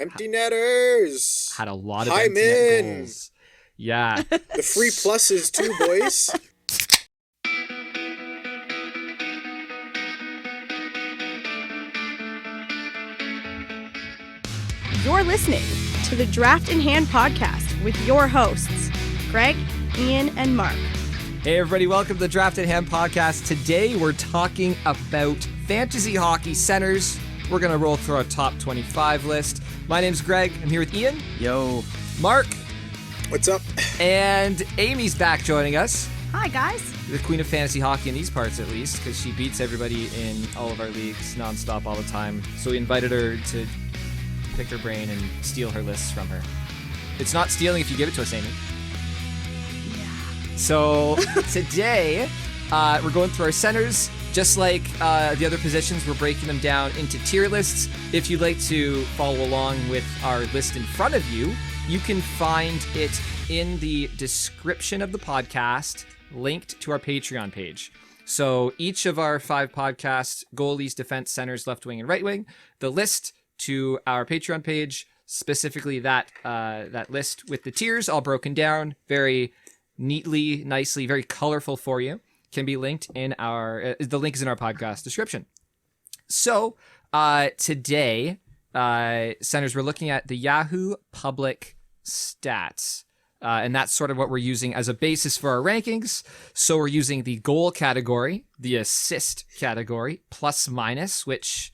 Empty netters. Had a lot of Hi, empty net Min. goals. Yeah. The free pluses too, boys. You're listening to the Draft in Hand podcast with your hosts, Greg, Ian, and Mark. Hey everybody, welcome to the Draft in Hand podcast. Today we're talking about fantasy hockey centers. We're going to roll through our top 25 list. My name's Greg. I'm here with Ian. Yo. Mark. What's up? And Amy's back joining us. Hi, guys. The queen of fantasy hockey in these parts, at least, because she beats everybody in all of our leagues nonstop all the time. So we invited her to pick her brain and steal her lists from her. It's not stealing if you give it to us, Amy. So today, we're going through our centers. Just like the other positions, we're breaking them down into tier lists. If you'd like to follow along with our list in front of you, you can find it in the description of the podcast, linked to our Patreon page. So each of our 5 podcasts, goalies, defense, centers, left wing, and right wing, the list to our Patreon page, specifically that list with the tiers all broken down, very neatly, nicely, very colorful for you, can be linked in our, the link is in our podcast description. So today, centers, we're looking at the Yahoo Public Stats. And that's sort of what we're using as a basis for our rankings. So we're using the goal category, the assist category, plus minus, which,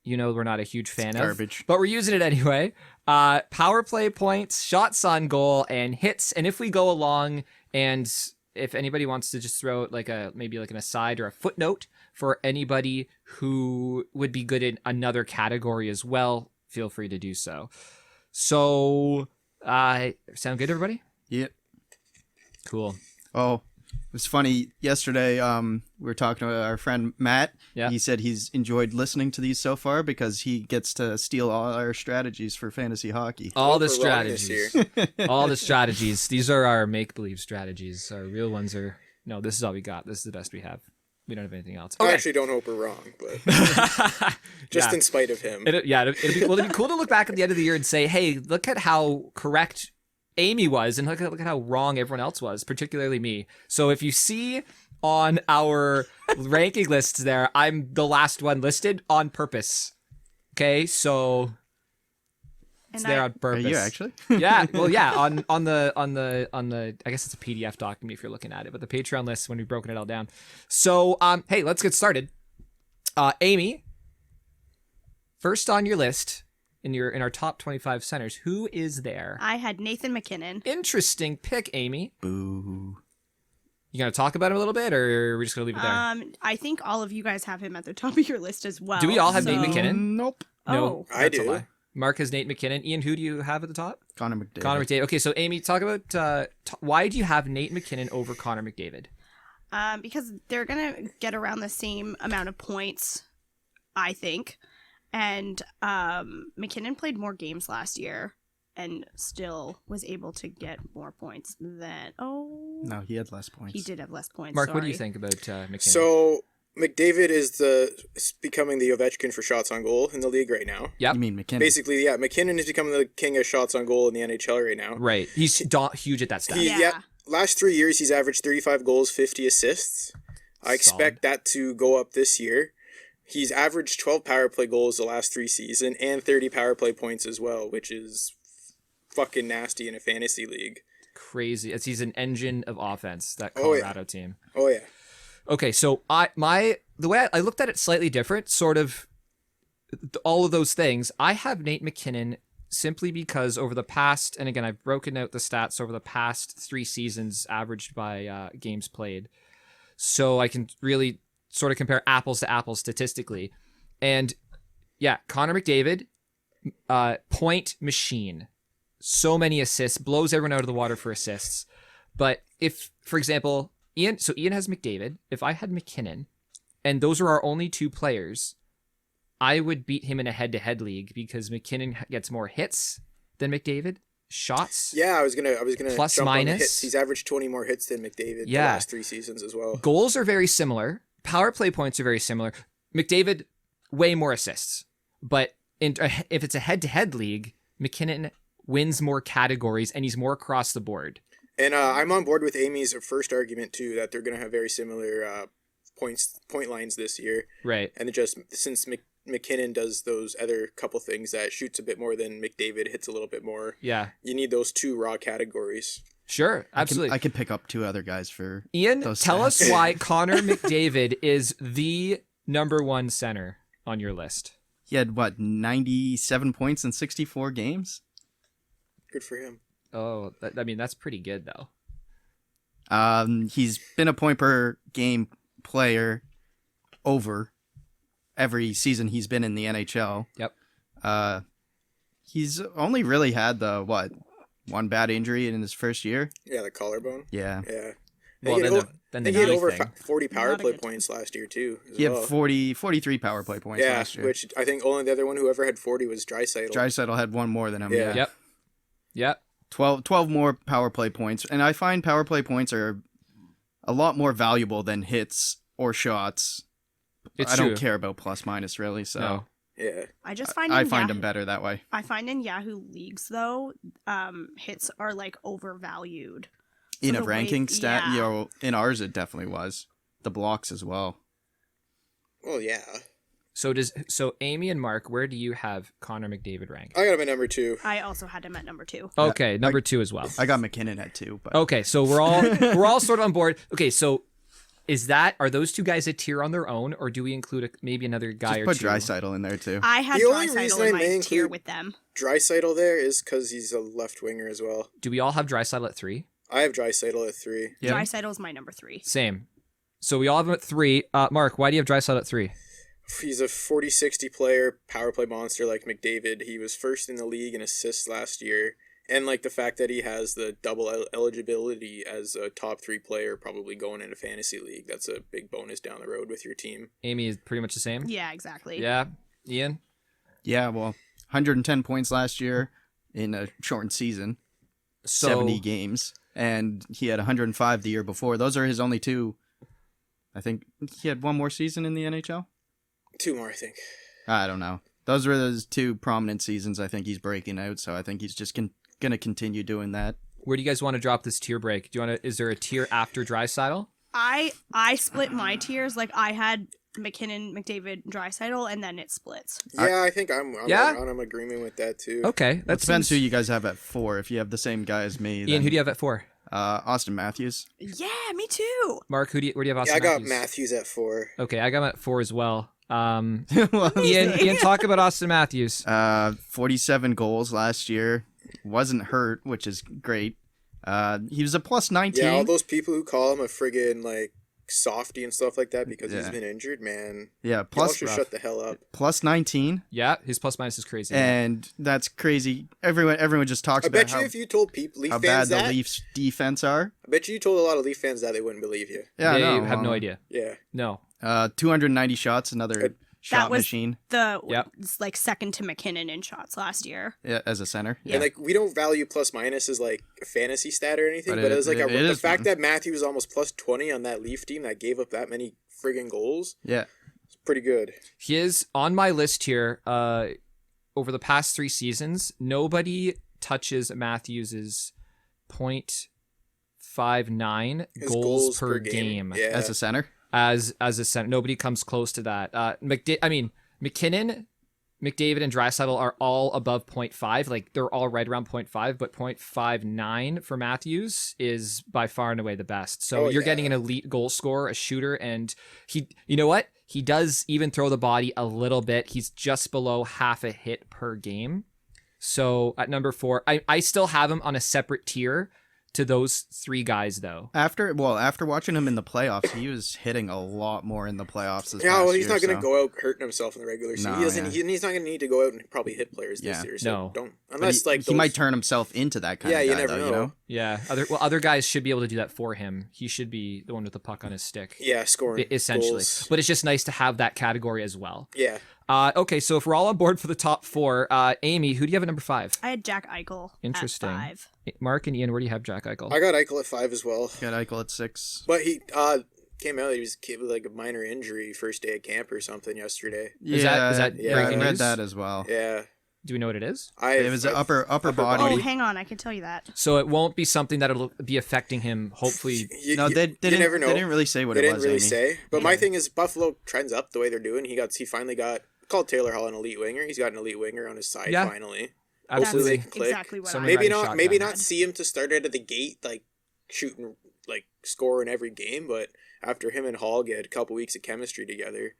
you know, we're not a huge fan of. Garbage. But we're using it anyway. Power play points, shots on goal, and hits. And if we go along, and if anybody wants to just throw like maybe an aside or a footnote for anybody who would be good in another category as well, feel free to do so. So, sound good, everybody? Yep. Cool. Oh, it was funny. Yesterday, we were talking to our friend Matt. Yeah. He said he's enjoyed listening to these so far because he gets to steal all our strategies for fantasy hockey. All the Hope we're wrong this strategies. All the strategies. These are our make-believe strategies. Our real ones are, no, this is all we got. This is the best we have. We don't have anything else. I Okay. actually don't hope we're wrong, but just Yeah. in spite of him. It'd be cool to look back at the end of the year and say, hey, look at how correct Amy was, and look at how wrong everyone else was, particularly me. So if you see on our ranking lists there, I'm the last one listed on purpose. Okay, so it's And there I- on Are purpose. you actually? Yeah, well, yeah, on the I guess it's a PDF document if you're looking at it, but the Patreon list when we've broken it all down. So, hey, let's get started. Amy, first on your list in our top 25 centers, who is there? I had Nathan McKinnon. Interesting pick, Amy. Boo. You gonna talk about him a little bit, or are we just gonna leave it there? I think all of you guys have him at the top of your list as well. Do we all have so- Nate McKinnon? Nope. No, Oh. I that's a do. lie. Mark has Nate McKinnon. Ian, who do you have at the top? Connor McDavid. Connor McDavid. Okay, so Amy, talk about why do you have Nate McKinnon over Connor McDavid? Because they're gonna get around the same amount of points, I think. And McKinnon played more games last year and still was able to get more points than No, he had less points. he did have less points. Mark, what do you sorry. think about McKinnon? So McDavid is becoming the Ovechkin for shots on goal in the league right now. Yep. You mean McKinnon? Basically, yeah, McKinnon is becoming the king of shots on goal in the NHL right now. Right. He's huge at that stat. Yeah. Last 3 years, he's averaged 35 goals, 50 assists. I expect that to go up this year. He's averaged 12 power play goals the last 3 seasons and 30 power play points as well, which is fucking nasty in a fantasy league. Crazy. He's an engine of offense, that Oh, yeah. Colorado team. Oh, yeah. Okay, so the way I looked at it slightly different, sort of all of those things. I have Nate McKinnon simply because over the past, and again, I've broken out the stats over the past 3 seasons averaged by games played. So I can really sort of compare apples to apples statistically. And yeah, Connor McDavid, point machine. So many assists, blows everyone out of the water for assists. But if, for example, Ian has McDavid. If I had McKinnon, and those are our only 2 players, I would beat him in a head-to-head league because McKinnon gets more hits than McDavid. Shots. Yeah, I was gonna Plus, jump on the minus. hits. He's averaged 20 more hits than McDavid the Yeah. last 3 seasons as well. Goals are very similar. Power play points are very similar. McDavid, way more assists. But if it's a head-to-head league, McKinnon wins more categories and he's more across the board. And I'm on board with Amy's first argument too, that they're going to have very similar point lines this year. Right. And it just since McKinnon does those other couple things that shoots a bit more than McDavid, hits a little bit more. Yeah. You need those two raw categories. Sure, absolutely. I could pick up 2 other guys for Ian, those tell stats. us why Connor McDavid is the number 1 center on your list. He had, 97 points in 64 games? Good for him. Oh, that's pretty good though. He's been a point per game player over every season he's been in the NHL. Yep. He's only really had one bad injury in his first year? Yeah, the collarbone. Yeah. Yeah. Well, then the he had knee over thing. 40 power Not a play good points last year too. He had 43 power play points Yeah, last year. which I think only the other one who ever had 40 was Draisaitl. Draisaitl had one more than him. Yeah. Yep. Yep. 12 more power play points. And I find power play points are a lot more valuable than hits or shots. It's I true. don't care about plus minus really, so No. Yeah. I just find I in find Yahoo- him better that way. I find in Yahoo leagues though, hits are like overvalued. In So a the way- ranking stat, yeah. in ours it definitely was. The blocks as well. Well, yeah. So Amy and Mark, where do you have Connor McDavid ranked? I got him at number 2. I also had him at number 2. Okay, number 2 as well. I got McKinnon at 2, but Okay, so we're all sort of on board. Okay, so are those 2 guys a tier on their own, or do we include maybe another guy just or put two? Draisaitl in there too. I had The only reason Draisaitl I in my may tier include- with them. Draisaitl there is because he's a left winger as well. Do we all have Draisaitl at 3? I have Draisaitl at 3. Yeah. Draisaitl's my number 3. Same. So we all have him at 3. Mark, why do you have Draisaitl at 3? He's a 40-60 player, power play monster like McDavid. He was first in the league in assists last year. And like the fact that he has the double eligibility as a top 3 player probably going into fantasy league. That's a big bonus down the road with your team. Amy is pretty much the same. Yeah, exactly. Yeah. Ian? Yeah, well, 110 points last year in a shortened season, So 70 games, and he had 105 the year before. Those are his only 2. I think he had one more season in the NHL. 2 more, I think. I don't know. Those were those 2 prominent seasons. I think he's breaking out, so I think he's just going to continue doing that. where do you guys want to drop this tier break? Is there a tier after Draisaitl? I split my tiers. Like I had McKinnon, McDavid, Draisaitl, and then it splits. Yeah, I think I'm Yeah? on agreement with that too. Okay, It that depends who seems... you guys have at 4. If you have the same guy as me, Ian, then, who do you have at 4? Austin Matthews. Yeah, me too. Mark, where do you have Yeah, Austin I got Matthews? Matthews at 4. Okay, I got him at 4 as well. Well, Ian, talk about Austin Matthews. 47 goals last year. Wasn't hurt, which is great. He was a plus 19. Yeah, all those people who call him a friggin' like softy and stuff like that because he's Yeah. been injured, man. Yeah, Y'all plus should shut the hell up. plus 19, Yeah, his plus minus is crazy. and that's crazy. Everyone just talks I about bet you how, if you told Leaf how bad fans the that, Leafs defense are. I bet you told a lot of Leaf fans that they wouldn't believe you. Yeah, they no, have no idea. Yeah. No. 290 shots, another shot was machine The Yep. it's like second to McKinnon in shots last year. as a center. Yeah. And like we don't value plus minus as like a fantasy stat or anything, But but, it- it's like it the is fact fun. that Matthews was almost plus 20 on that Leaf team that gave up that many friggin' goals, Yeah. it's pretty good. He is on my list here. Over the past 3 seasons, nobody touches Matthews's .59 His goals per game. Yeah. As a center. as a center. Nobody comes close to that. McKinnon, McDavid, and Draisaitl are all above 0.5. Like they're all right around 0.5, but 0.59 for Matthews is by far and away the best. So Oh, you're yeah. getting an elite goal scorer, a shooter, and you know what? He does even throw the body a little bit. He's just below half a hit per game. So at number 4, I still have him on a separate tier to those 3 guys though. After watching him in the playoffs, he was hitting a lot more in the playoffs this Yeah, past well, he's year, not going to so- go out hurting himself in the regular season. No, He doesn't. yeah. He's not going to need to go out and probably hit players this Yeah. year. So No. don't but unless he, like he those, might turn himself into that kind Yeah, of you guy, never though, know. you know? Yeah, other guys should be able to do that for him. He should be the one with the puck on his stick. Yeah, scoring Essentially. goals. But it's just nice to have that category as well. Yeah, Okay, so if we're all on board for the top 4, Amy, who do you have at number 5? I had Jack Eichel Interesting. at 5. Mark and Ian, where do you have Jack Eichel? I got Eichel at 5 as well. Got Eichel at 6. But he came out he was with like a minor injury first day of camp or something yesterday. Is that Yeah, breaking I read news? that as well. Yeah. Do we know what it is? It was upper Oh, body. hang on, I can tell you that. So it won't be something that'll be affecting him. Hopefully, No, they didn't. never know. They didn't really say what They it didn't was. really Amy. say. But my thing is, Buffalo trends up the way they're doing. He finally got called Taylor Hall an elite winger. He's got an elite winger on his side Yeah. finally. absolutely. they That's can click. exactly what Somebody I Maybe got a not. shot Maybe down. not see him to start out of the gate like shooting like scoring every game, but after him and Hall get a couple weeks of chemistry together,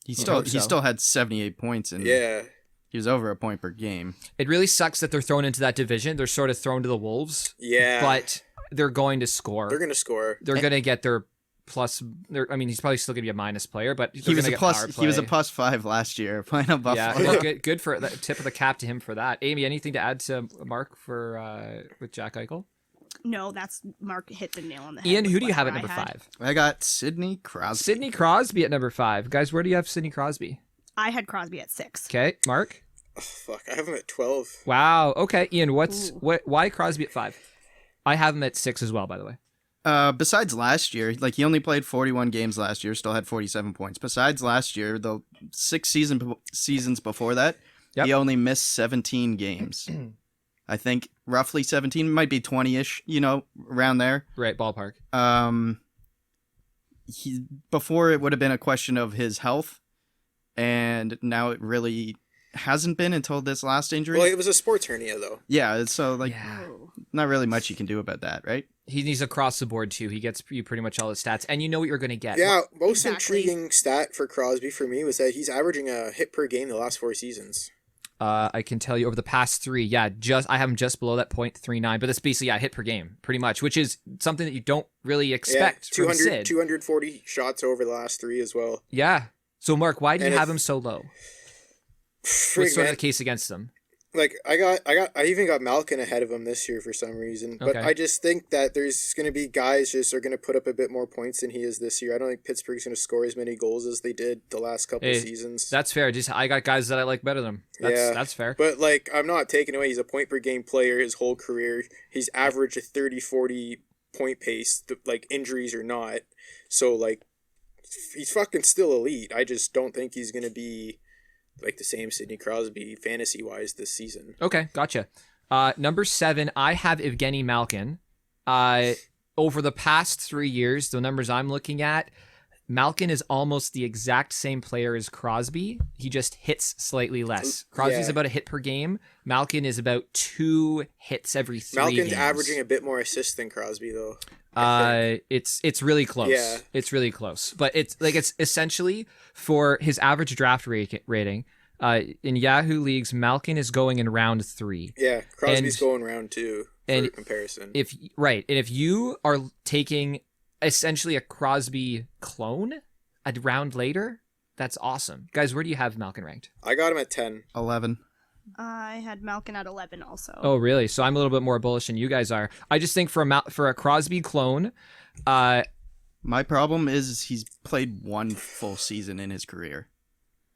He hope so. still had 78 points, and yeah, he was over a point per game. It really sucks that they're thrown into that division. They're sort of thrown to the wolves, yeah. but they're going to score. they're gonna score. They're going to get their plus. I mean, he's probably still going to be a minus player, but He was a get plus. power He was a play. +5 last year playing on Buffalo. Yeah, well, good for that. Tip of the cap to him for that. Amy, anything to add to Mark for with Jack Eichel? No, that's Mark hit the nail on the head. Ian, with who do you have at whatever number I had. 5? I got Sidney Crosby. Sidney Crosby at number 5. Guys, where do you have Sidney Crosby? I had Crosby at 6. Okay, Mark. Oh, fuck, I have him at 12. Wow. Okay, Ian, Ooh. why Crosby at 5? I have him at 6 as well, by the way. Besides last year, like he only played 41 games last year, still had 47 points. Besides last year, the 6 seasons before that, Yep. he only missed 17 games. I think roughly 17, might be 20-ish, around there. Right, ballpark. Before it would have been a question of his health, and now it really hasn't been until this last injury. Well, it was a sports hernia though. Yeah, so Yeah. not really much you can do about that, right? He's across the board too. He gets you pretty much all his stats, and you know what you're going to get. Yeah, most Exactly. intriguing stat for Crosby for me was that he's averaging a hit per game the last 4 seasons. I can tell you over the past 3, I have him just below that 0.39, but it's basically hit per game, pretty much, which is something that you don't really expect yeah, from 200, Sid. 240 shots over the last 3 as well. Yeah. So Mark, why do you And have if- him so low? Frig, What's sort of man. the case against them? Like I even got Malkin ahead of him this year for some reason. But Okay. I just think that there's going to be guys just are going to put up a bit more points than he is this year. I don't think Pittsburgh's going to score as many goals as they did the last couple Hey, of seasons. That's fair. I got guys that I like better than him. That's fair. But like I'm not taking away he's a point per game player his whole career. He's averaged a 30-40 point pace, like injuries or not. So like he's fucking still elite. I just don't think he's going to be like the same Sidney Crosby fantasy wise this season. Okay, gotcha. Number 7, I have Evgeny Malkin. Over the past 3 years, the numbers I'm looking at, Malkin is almost the exact same player as Crosby. He just hits slightly less. Crosby's Yeah. about a hit per game. Malkin is about 2 hits every 3 Malkin's games. averaging a bit more assists than Crosby though. I think. It's really close. Yeah. It's really close. But it's essentially for his average draft rating. In Yahoo leagues, Malkin is going in round 3. Yeah, Crosby's And- going round 2 for and comparison. If you are taking essentially a Crosby clone a round later, that's awesome. Guys, where do you have Malkin ranked? I got him at 10. 11. I had Malkin at 11 also. Oh, really? So I'm a little bit more bullish than you guys are. I just think for a Crosby clone, My problem is he's played one full season in his career.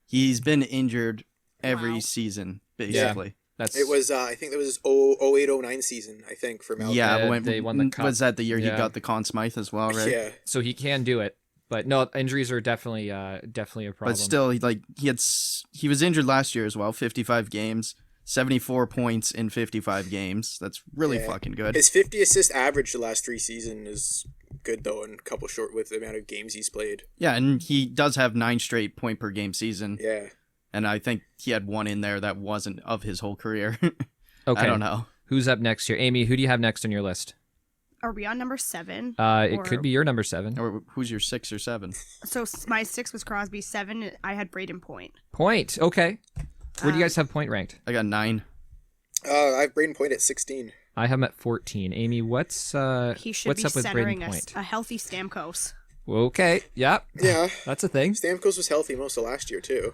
He's been injured every Wow. season, basically. that's It was I think that was 08-09 season, I think, for Malkin. Yeah, Yeah, when they won the cup. was that the year he Yeah. got the Conn Smythe as well, right? Yeah. so he can do it. But no, injuries are definitely a problem. But still, he was injured last year as well. 55 games, 74 points in 55 games. That's really Yeah. fucking good. His 50 assist average the last 3 seasons is good though, and a couple short with the amount of games he's played. Yeah, and he does have 9 straight point per game season. Yeah. And I think he had one in there that wasn't of his whole career. Okay. I don't know. Who's up next here? Amy, who do you have next on your list? Are we on number 7? It Or- could be your number 7. Or who's your 6 or 7? So my 6 was Crosby. 7, I had Braden Point. Point. Okay. Where do you guys have Point ranked? I got 9. I have Braden Point at 16. I have him at 14. Amy, what's He should what's be up with Braden centering Point? a healthy Stamkos. Okay. Yep. Yeah. That's a thing. Stamkos was healthy most of last year too.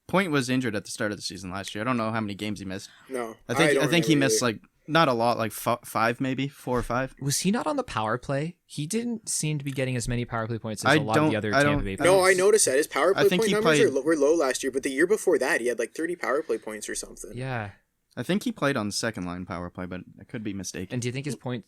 Point was injured at the start of the season last year. I don't know how many games he missed. No. I don't think he remember missed either. like not a lot, like 5 maybe, 4 or 5. was he not on the power play? He didn't seem to be getting as many power play points as I a lot of the don't- other I Tampa don't- Bay No, players. I noticed that his power play I think point he numbers played- were low last year, but the year before that he had like 30 power play points or something. Yeah. I think he played on the second line power play, but I could be mistaken. And do you think his point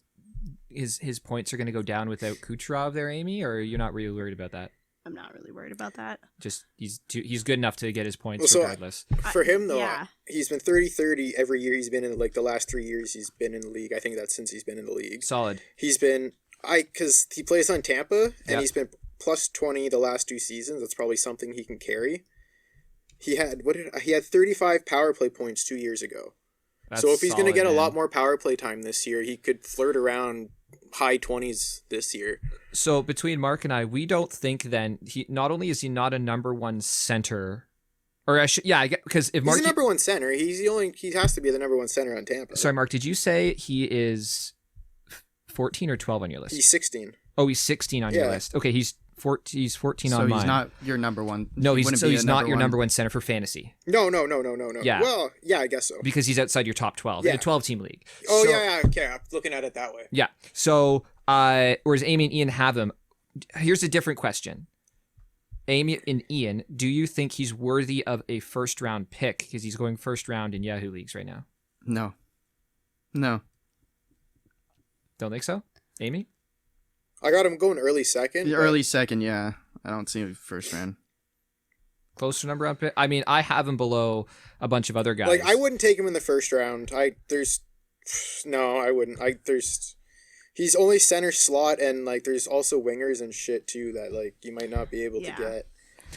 his points are going to go down without Kucherov there, Amy, or you're not really worried about that? I'm not really worried about that. Just he's good enough to get his points Well, regardless. For him though, yeah. he's been 30-30 every year he's been in, like the last 3 years he's been in the league. I think that's since he's been in the league. Solid. He's been because he plays on Tampa and Yep. he's been plus 20 the last 2 seasons. That's probably something he can carry. He had 35 power play points 2 years ago. That's so if he's going to solid, get a man. lot more power play time this year, he could flirt around high 20s this year. So between Mark and I, we don't think then he not only is he not a number one center, or I should because if Mark He's the number one center. He has to be the number one center on Tampa. sorry Mark, did you say he is 14 or 12 on your list? He's 16. Oh, he's 16 on your Yeah. list. Okay, he's 14 So on he's not not your number one. No, He wouldn't be he's a not your number one center for fantasy No. Yeah. Well, yeah, I guess so. because he's outside your top 12 in Yeah. a 12-team league. Oh, So- yeah, okay. I'm looking at it that way. Yeah. So, whereas Amy and Ian have him, here's a different question. Amy and Ian, do you think he's worthy of a first round pick? Because he's going first round in Yahoo leagues right now. No. Don't think so? Amy? I got him going early second. The but- early second, yeah. I don't see him first round. Close to number one pick? I mean, I have him below a bunch of other guys. Like, I wouldn't take him in the first round. I wouldn't. He's only center slot, and like there's also wingers and shit too that like you might not be able Yeah. to get.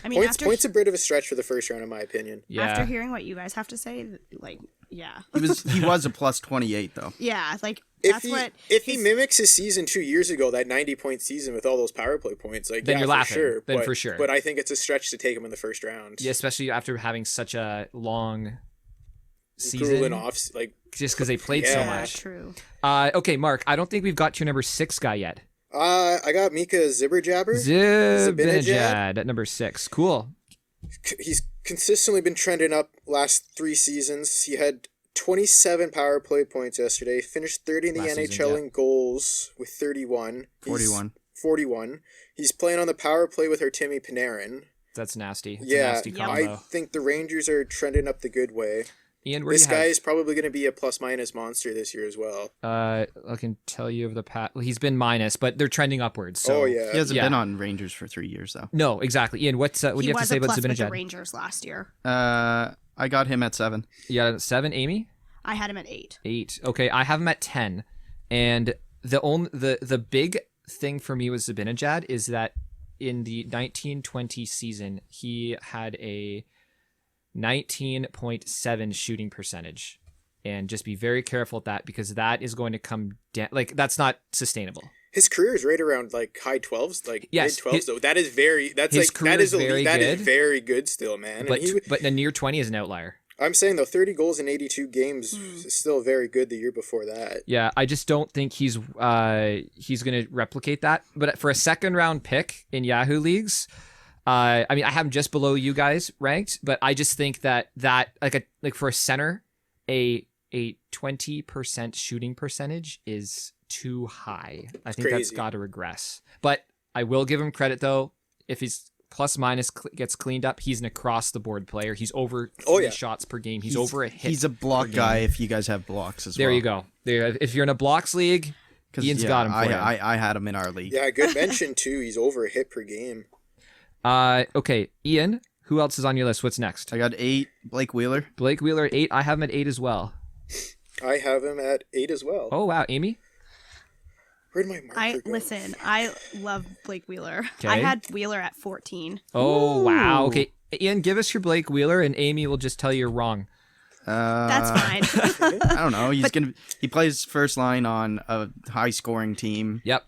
I mean, Points a bit of a stretch for the first round in my opinion. Yeah. after hearing what you guys have to say, like, yeah. He was a plus 28 though. Yeah, like, If that's he what... if he he's- mimics his season 2 years ago, that 90-point season with all those power play points, like Then yeah, you're for laughing. sure. Then but, for sure. But I think it's a stretch to take him in the first round. Yeah, especially after having such a long Grueling season. off like Just because they played so Yeah. Yeah, much. true. Okay, Mark, I don't think we've got your number 6 guy yet. I got Mika Zibanejad. Zibanejad at number 6. Cool. He's consistently been trending up last 3 seasons. He had 27 power play points yesterday. Finished 30 in the Last NHL season, yeah. in goals with 31. 41. He's playing on the power play with Artemi Panarin. That's nasty. It's a Yeah, nasty Yep. combo. I think the Rangers are trending up the good way. Ian, where do This you have? guy is probably going to be a plus-minus monster this year as well. I can tell you of the past. He's been minus, but they're trending upwards. So. Oh, yeah. He hasn't Yeah. been on Rangers for 3 years though. No, exactly. Ian, what do He you have to was say a about plus with the Zibanejad? Rangers last year. I got him at 7. You got 7, Amy? I had him at 8. 8. Okay, I have him at 10. And the big thing for me with Zibanejad is that in the 1920 season, he had a 19.7 shooting percentage. And just be very careful with that because that is going to come down. Like, that's not sustainable. His career is right around like high 12s, like Yes, mid 12s though. That is very his career is very that good. is very good still, man. But And but a near 20 is an outlier. I'm saying though 30 goals in 82 games is still very good the year before that. Yeah, I just don't think he's going to replicate that. But for a second round pick in Yahoo leagues, I mean, I have him just below you guys ranked, but I just think that like for a center, a 20% shooting percentage is too high. I think that's crazy. got to regress. But I will give him credit though. If he's plus minus gets cleaned up, he's an across the board player. He's over 3 shots per game. He's over a hit. He's a block per guy game. if you guys have blocks as well. There you go. There, if you're in a blocks league, 'Cause, Ian's yeah, got him for you. I had him in our league. Yeah, good mention too. He's over a hit per game. Okay, Ian, who else is on your list? What's next? I got 8, Blake Wheeler. Blake Wheeler at 8. I have him at 8 as well. I have him at 8 as well. Oh, wow. Amy? Where'd my marker go? I love Blake Wheeler. Okay. I had Wheeler at 14. Oh, wow. Ooh. Okay, Ian, give us your Blake Wheeler, and Amy will just tell you you're wrong. That's fine. I don't know. He plays first line on a high scoring team. Yep.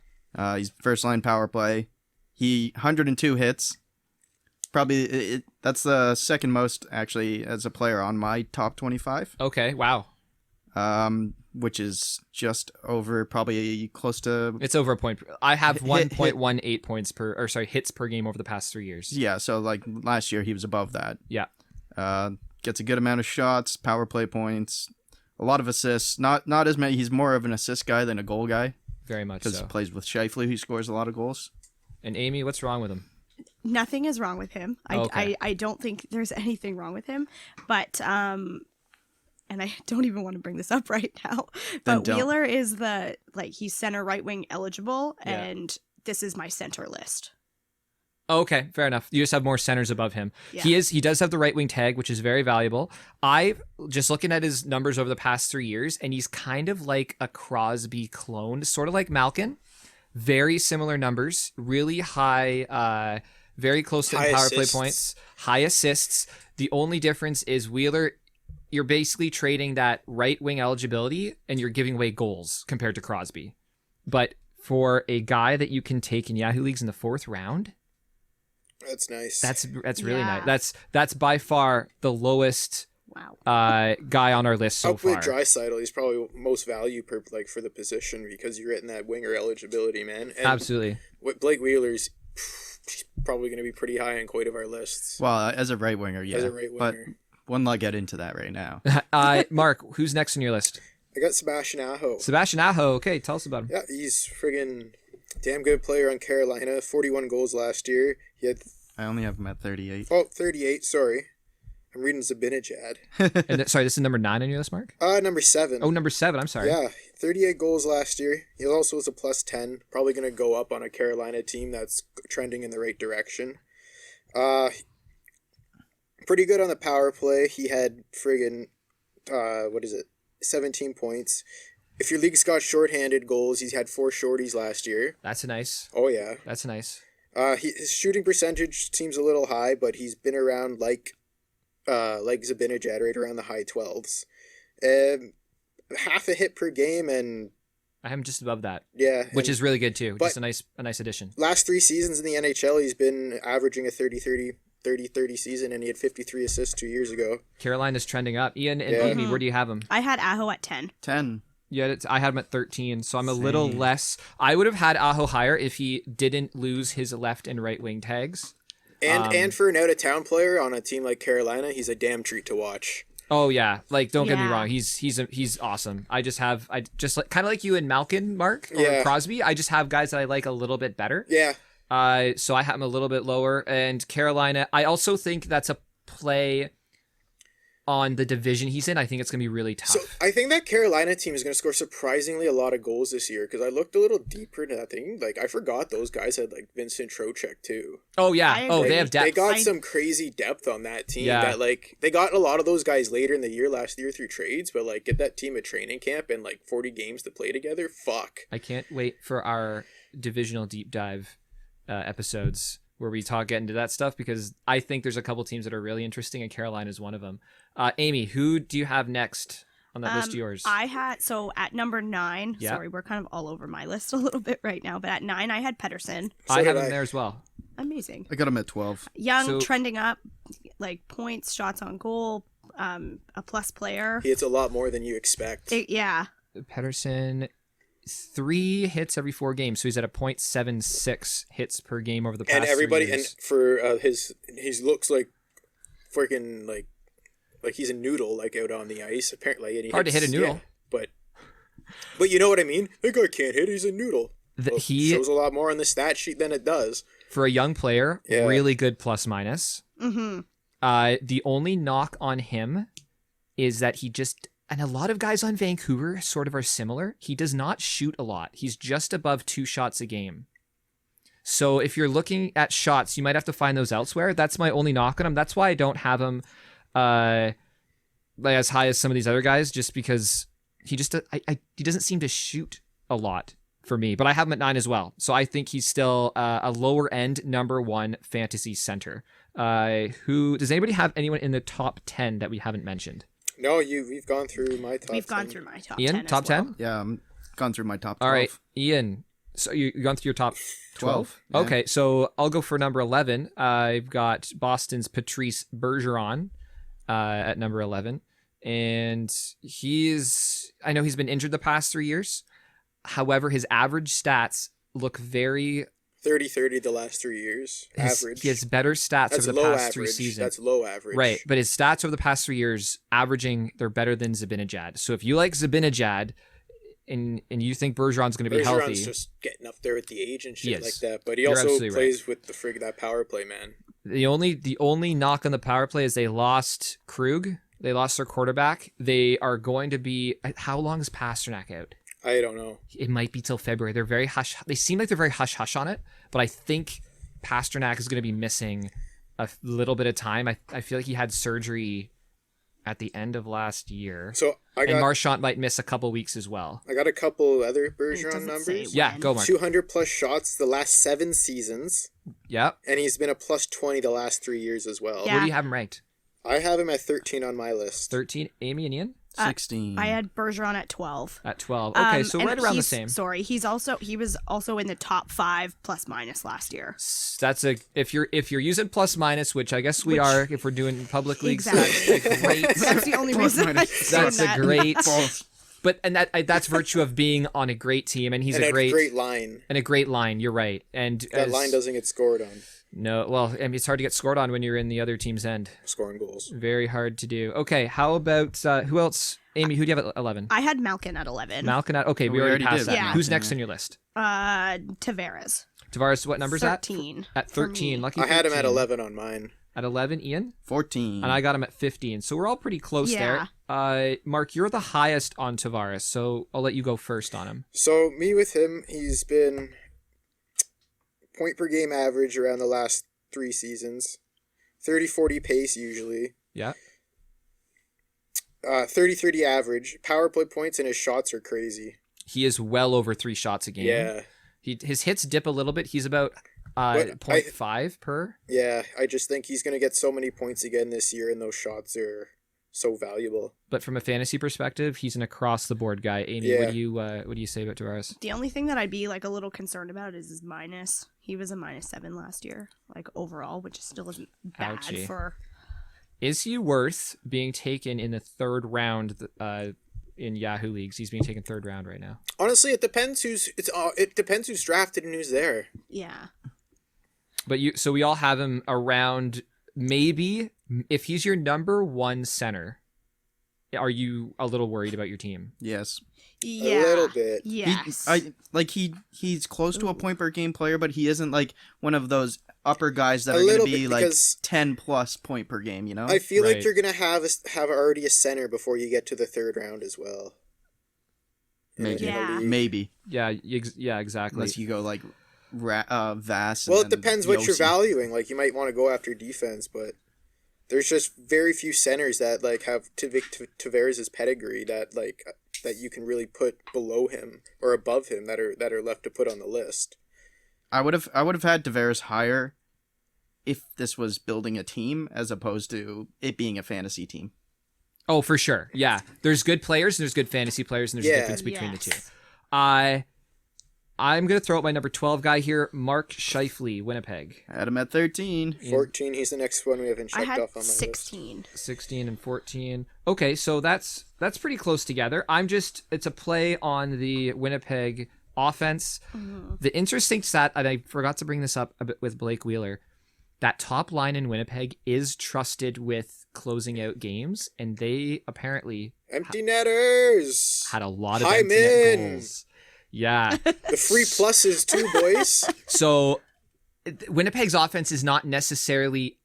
He's first line power play. He 102 hits. Probably that's the second most actually as a player on my top 25. Okay, wow. Which is just over probably close to It's over a point. I have Hit- 1.18 points hits per game over the past 3 years. yeah. So like last year he was above that. Yeah. Gets a good amount of shots, power play points, a lot of assists. Not as many. He's more of an assist guy than a goal guy Very much because so. he plays with Scheifele, who scores a lot of goals. And Amy, what's wrong with him? Nothing is wrong with him. Okay. I don't think there's anything wrong with him. But and I don't even want to bring this up right now, but don't. Wheeler is he's center right wing eligible, Yeah. and this is my center list. Okay, fair enough. You just have more centers above him. Yeah. He does have the right wing tag, which is very valuable. I just looking at his numbers over the past 3 years, and he's kind of like a Crosby clone, sort of like Malkin. Very similar numbers, really high, very close to High power play assists. points, high assists. The only difference is Wheeler, you're basically trading that right wing eligibility and you're giving away goals compared to Crosby. But for a guy that you can take in Yahoo leagues in the 4th round, That's nice. that's really Yeah. nice. That's by far the lowest Wow. guy on our list so Up with far. Draisaitl, he's probably most value per for the position because you're getting that winger eligibility, man. And Absolutely. with Blake Wheeler's, he's probably going to be pretty high on quite of our lists Well, as a right winger, yeah. as a right But winger. we'll not get into that right now. Mark, who's next on your list? I got Sebastian Aho. Sebastian Aho. Okay, tell us about him. Yeah, he's friggin' damn good player on Carolina. 41 goals last year. He had I only have him at 38. 38. Sorry, I'm reading Zibanejad. And sorry, this is number 9 on your list, Mark? Number 7. Oh, number 7. I'm sorry. Yeah, 38 goals last year. He also was a plus 10. Probably going to go up on a Carolina team that's trending in the right direction. Pretty good on the power play. He had friggin' 17 points. If your league's got shorthanded goals, he's had 4 shorties last year. That's nice. Oh yeah. That's nice. His shooting percentage seems a little high, but he's been around like Zibanejad, right around the high 12s. Half a hit per game, and I am just above that, yeah, which and is really good too. but- Just a nice addition. last 3 seasons in the NHL, he's been averaging a 30-30 season, and he had 53 assists 2 years ago. Carolina's trending up. Ian and Yeah. Amy, where do you have him? I had Aho at 10. 10. Yeah, I had him at 13, so I'm a little Same. less. I would have had Aho higher if he didn't lose his left and right wing tags. And for an out of town player on a team like Carolina, he's a damn treat to watch. Oh yeah, like don't get me Yeah. wrong, he's awesome. I just like kind of like you and Malkin, Mark, or Yeah. Crosby. I just have guys that I like a little bit better. Yeah, So I have him a little bit lower. And Carolina, I also think that's a play on the division he's in. I think it's going to be really tough. so I think that Carolina team is going to score surprisingly a lot of goals this year because I looked a little deeper into that thing. Like I forgot those guys had like Vincent Trocheck too. Oh, yeah. I Oh, agree. they have depth. They got I- some crazy depth on that team. Yeah. That like they got a lot of those guys later in the year last year through trades, but like get that team at training camp and like 40 games to play together. Fuck. I can't wait for our divisional deep dive episodes where we get into that stuff because I think there's a couple teams that are really interesting and Carolina is one of them. Amy, who do you have next on that list of yours? I had, so at number 9, Yeah. sorry, we're kind of all over my list a little bit right now, but at 9, I had Pedersen. So I did have him I. there as well. Amazing. I got him at 12. Young, So- trending up, like points, shots on goal, a plus player. He hits a lot more than you expect. Yeah. Pedersen, 3 hits every 4 games, so he's at a .76 hits per game over the past And 3 everybody, and years. for he looks like freaking like he's a noodle like out on the ice. Apparently, and he Hard to hit a noodle. Yeah, but you know what I mean. That guy can't hit. He's a noodle. Well, He, shows a lot more on the stat sheet than it does. for a young player, Yeah. really good plus minus. Mm-hmm. The only knock on him is that he just, and a lot of guys on Vancouver sort of are similar. He does not shoot a lot. He's just above 2 shots a game. So if you're looking at shots, you might have to find those elsewhere. That's my only knock on him. That's why I don't have him like as high as some of these other guys, just because he just he doesn't seem to shoot a lot for me. But I have him at 9 as well. So I think he's still a lower end number 1 fantasy center. Who does anybody have anyone in the top 10 that we haven't mentioned? No, we've gone through my top. We've gone 10. through my top Ian, 10 as top well. 10? Yeah, I'm gone through my top 12. All right, Ian. So you've gone through your top 12? Yeah. Okay, so I'll go for number 11. I've got Boston's Patrice Bergeron at number 11. And I know he's been injured the past 3 years. However, his average stats look very 30-30 the last 3 years. Average. He has better stats That's over the low past 3 average. seasons. That's low average. Right, but his stats over the past 3 years, averaging, they're better than Zibanejad. So if you like Zibanejad and you think Bergeron's going to be Bergeron's healthy, just getting up there with the age and He shit is. like that. But he You're also absolutely plays with the that power play, man. the only knock on the power play is they lost Krug They lost their quarterback. They are going to be. How long is Pasternak out? I don't know. It might be till February. They're very hush. They seem like they're very hush hush on it, but I think Pasternak is going to be missing a little bit of time. I feel like he had surgery at the end of last year. So and Marchand might miss a couple weeks as well. I got a couple other It Bergeron doesn't numbers. say Yeah, when. go Mark. 200 plus shots the last 7 seasons, Yep. and he's been a plus 20 the last 3 years as well. Yeah. Where do you have him ranked? I have him at 13 on my list. 13. Amy and Ian 16. I had Bergeron at 12. at 12. Okay, so and right around the he's- same. Sorry, he was also in the top 5 plus minus last year. That's if you're using plus minus, which I guess we are if we're doing public leagues. Exactly. That's a great. That's the only Plus reason. minus. That's a great. False. But that's virtue of being on a great team, and he's and a great line. and a great line. You're right, and That line doesn't get scored on. No, well, I mean, it's hard to get scored on when you're in the other team's end. Scoring goals. Very hard to do. Okay, how about who else? Amy, who do you have at 11? I had Malkin at 11. Malkin at. Okay, we We already already passed did that. Yeah. Who's Malkin, next yeah. on your list? Tavares. Tavares, what number's 13. At for 13. me. Lucky I had him at 13. 11 on mine. At 11, Ian? 14. And I got him at 15. So we're all pretty close Yeah. there. Mark, you're the highest on Tavares, so I'll let you go first on him. So, me with him, he's been point per game average around the last 3 seasons. 30-40 pace usually. Yeah. 30-30 average. Power play points and his shots are crazy. He is well over 3 shots a game. Yeah. His hits dip a little bit. He's about But 0.5 per. Yeah, I just think he's going to get so many points again this year, and those shots are so valuable. But from a fantasy perspective, he's an across-the-board guy. Amy, Yeah. what do you say about Tavares? The only thing that I'd be like a little concerned about is his minus. He was a -7 last year, like overall, which still isn't bad Ouchie. for. Is he worth being taken in the 3rd round in Yahoo leagues? He's being taken 3rd round right now. Honestly, it depends it depends who's drafted and who's there. Yeah. But so we all have him around. Maybe if he's your number 1 center, are you a little worried about your team? Yes. Yeah. A little bit. Yes. He's close to a point per game player, but he isn't like one of those upper guys that A are going to little be bit, like because 10 plus point per game, you know? I feel Right. like you're going to have already a center before you get to the 3rd round as well. Maybe. Yeah. Maybe. Yeah, yeah, exactly. Unless you go like Vass. Well, it and then depends what you're Yossi. valuing. Like, you might want to go after defense, but there's just very few centers that like have Tavares' pedigree that you can really put below him or above him that are left to put on the list. I would have had Tavares higher if this was building a team as opposed to it being a fantasy team. Oh, for sure. Yeah. There's good players and there's good fantasy players and there's a Yeah. difference between the two. Yes. I'm going to throw out my number 12 guy here, Mark Scheifele, Winnipeg. I had him at 13. 14, he's the next one we haven't I checked had off on my list. 16. 16 and 14. Okay, so that's pretty close together. It's a play on the Winnipeg offense. The interesting stat, and I forgot to bring this up a bit with Blake Wheeler, that top line in Winnipeg is trusted with closing out games, and they apparently Empty netters! had a lot of Hi, empty net Min. goals. Yeah. The free pluses too, boys. So Winnipeg's offense is not necessarily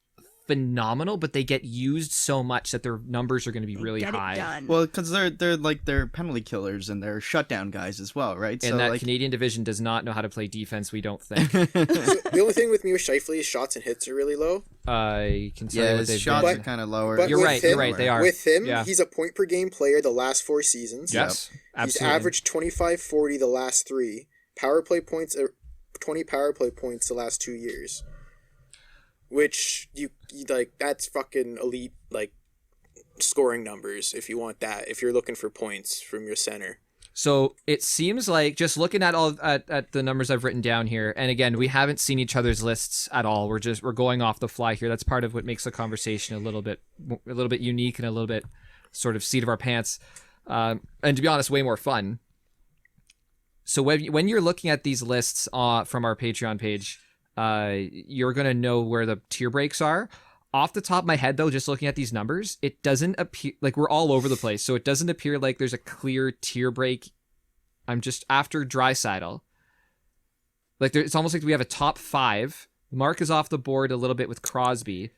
phenomenal, but they get used so much that their numbers are going to be really Get high. it done. Well, because they're penalty killers and they're shutdown guys as well, right? And so that like, Canadian division does not know how to play defense, we don't think. So the only thing with me with Scheifele is shots and hits are really low. I can tell you yeah, what his they've shots done. are kind of lower. But You're with right, him- you're right, they are. With him, Yeah. he's a point per game player the last 4 seasons. Yes, He's absolutely. averaged 25-40 the last 3. Power play points, 20 power play points the last 2 years. Which you like, that's fucking elite like scoring numbers if you want that. If you're looking for points from your center. So it seems like just looking at at the numbers I've written down here, and again, we haven't seen each other's lists at all. We're going off the fly here. That's part of what makes the conversation a little bit unique and a little bit sort of seat of our pants, and to be honest, way more fun. So when you're looking at these lists from our Patreon page, you're gonna know where the tier breaks are. Off the top of my head, though, just looking at these numbers, it doesn't appear like we're all over the place. So it doesn't appear like there's a clear tier break. I'm just after Draisaitl. Like it's almost like we have a top 5. Mark is off the board a little bit with Crosby.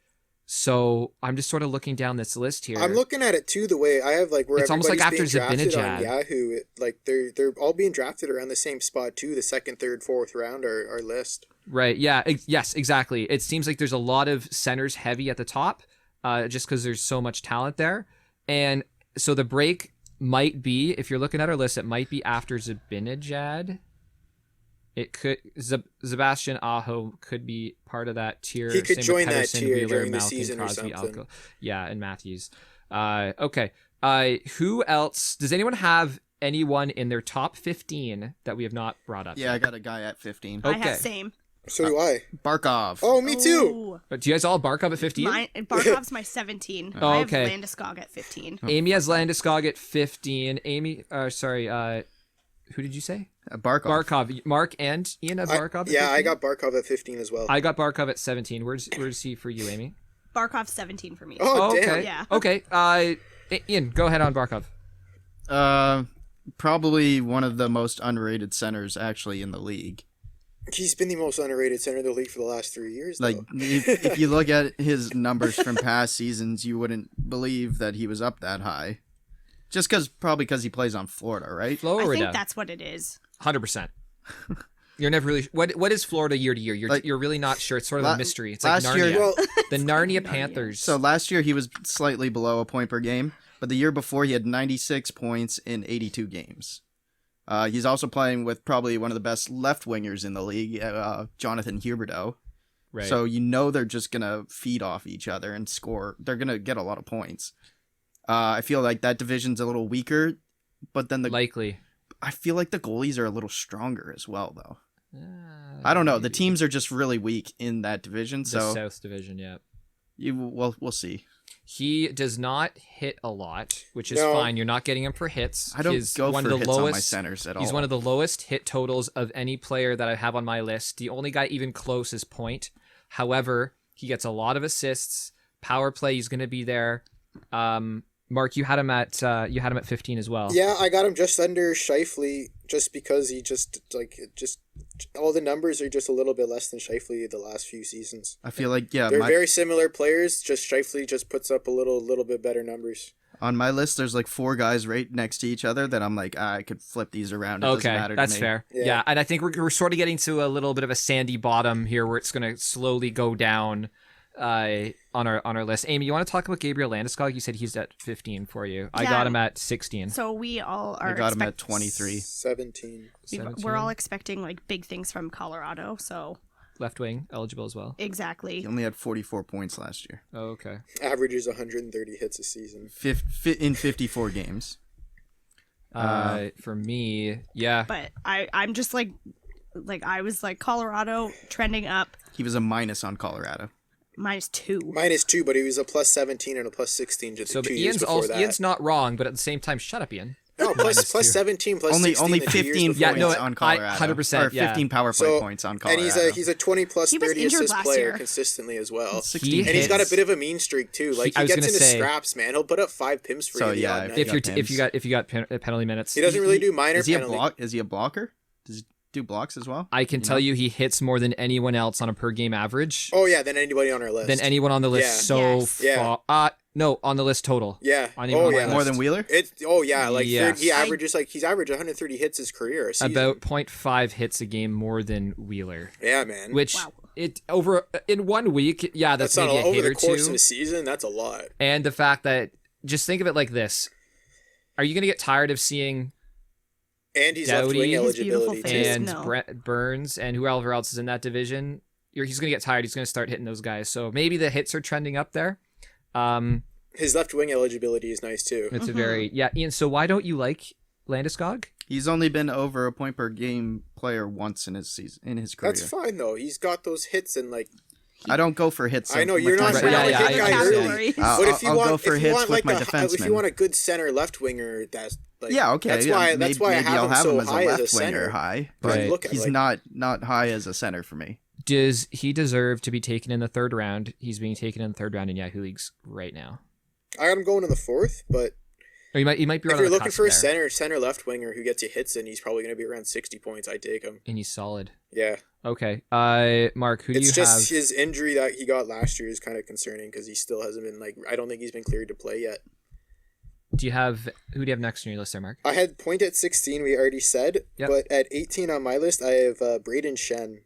So I'm just sort of looking down this list here. I'm looking at it too the way I have like where It's almost like everybody's after being drafted on Zibanejad. Yahoo. Like they're all being drafted around the same spot too. The second, third, fourth round our list. Right. Yeah. Yes, exactly. It seems like there's a lot of centers heavy at the top, just because there's so much talent there. And so the break might be, if you're looking at our list, it might be after Zibanejad. It could Sebastian Aho could be part of that tier. He could Same join with that Pedersen, tier Wheeler, during the Malkin, season or Crosby, something. Alco. Yeah, and Matthews. Okay. Who else? Does anyone have anyone in their top 15 that we have not brought up? Yeah, I yet? got a guy at 15. I Okay. have same. So do I. Barkov. Oh, me too. Ooh. But do you guys all bark up at 15? Barkov's my 17. Oh, I have okay. Landeskog at 15. Amy has Landeskog at 15. Amy, who did you say? Barkov. Barkov. Mark and Ian have Barkov at 15? Yeah, I got Barkov at 15 as well. I got Barkov at 17. Where's he for you, Amy? Barkov's 17 for me. Oh, damn. okay. Yeah. Okay. Ian, go ahead on Barkov. Probably one of the most underrated centers actually in the league. He's been the most underrated center in the league for the last 3 years. Like, though. if you look at his numbers from past seasons, you wouldn't believe that he was up that high. Just probably because he plays on Florida, right? I Florida. think that's what it is. 100%. You're never really. What is Florida year to year? You're really not sure. It's sort of a mystery. It's like last Narnia. year- well, The Narnia Panthers. So last year he was slightly below a point per game, but the year before he had 96 points in 82 games. He's also playing with probably one of the best left wingers in the league, Jonathan Huberdeau. right. So they're just gonna feed off each other and score. They're gonna get a lot of points. I feel like that division's a little weaker, but then likely. I feel like the goalies are a little stronger as well, though. I don't know. The teams are just really weak in that division, The so South Division. Yeah. we'll see. He does not hit a lot, which is No. fine. You're not getting him for hits. I don't He's go one for of the hits lowest, on my centers at all. He's one of the lowest hit totals of any player that I have on my list. The only guy even close is Point. However, he gets a lot of assists. Power play, he's going to be there. Mark, you had him at 15 as well. yeah, I got him just under Scheifele just because he just all the numbers are just a little bit less than Scheifele the last few seasons. I feel like They're very similar players. Just Scheifele just puts up a little bit better numbers. on my list, there's like 4 guys right next to each other that I'm like, I could flip these around. It doesn't Okay, matter to that's me. fair. Yeah. Yeah, and I think we're sort of getting to a little bit of a sandy bottom here, where it's going to slowly go down on our list. Amy, you want to talk about Gabriel Landeskog? You said he's at 15 for you. I Yeah. got him at 16. So we all are. I got him at 23. 17. We're all expecting like big things from Colorado. So Left wing eligible as well. exactly. He only had 44 points last year. Oh, okay. Averages 130 hits a season. In 54 games. For me, yeah. But I'm just like I was like Colorado trending up He was a minus on Colorado. -2. -2, but he was a plus 17 and a plus 16 just So but 2 years Ian's before also that. Ian's not wrong, but at the same time, shut up, Ian. No, plus 2. 17, plus Only 16 the 2 years 15 before Yeah, points no, that. on I- Colorado. 100%, Or 15 power play So- points on And Colorado. he's a 20 plus He was 30 injured assist last player year. consistently as well. 16 And he's got a hits. bit of a mean streak too. Like I he was gets gonna into say- scraps, man. He'll put up 5 pims for So, you. the yeah, odd if night. If you're got if you got penalty minutes, He doesn't really do minor Is he a penalty. Is he a blocker? Does he do blocks as well? I can tell you he hits more than anyone else on a per game average. Oh yeah, than anybody on our list. Than anyone on the list. Yeah. So Yes. Yeah. no, on the list total. Yeah. On Oh my yeah. More list. than Wheeler? Like Yes. he averages he's averaged 130 hits his career. A season. About 0.5 hits a game more than Wheeler. Yeah, man. Which Wow. it over in 1 week, yeah, that's not maybe a over hit the or course two. of a season. That's a lot. And the fact that just think of it like this: are you gonna get tired of seeing And he's left Doughty wing His eligibility beautiful too. face. and No. Burns and whoever else is in that division? He's gonna get tired. He's gonna start hitting those guys. So maybe the hits are trending up there. His left wing eligibility is nice too. It's a very Ian. So why don't you like Landeskog? He's only been over a point per game player once in his season, in his career. That's fine though. He's got those hits and like. I don't go for hits. I know with you're my not. Right, You're not yeah, a hit I guy understand. early. I'll- But if you I'll want, go for if you hits want with like my if you defensemen. want a good center left winger, that's like Yeah, okay. That's yeah, why maybe, that's why I maybe have I'll him have so him as a high left as a winger center. high, When but you look at he's like, not high as a center for me. Does he deserve to be taken in the third round? He's being taken in the third round in Yahoo leagues right now. I got him going in the 4th, but Or you might be If right on you're the looking cusp for a there. center left winger who gets you hits and he's probably going to be around 60 points, I'd take him. And he's solid. Yeah. Okay. Mark, who do you It's just have? his injury that he got last year is kind of concerning because he still hasn't been I don't think he's been cleared to play yet. Who do you have next on your list there, Mark? I had Point at 16, we already said, Yep. but at 18 on my list, I have Braden Shen.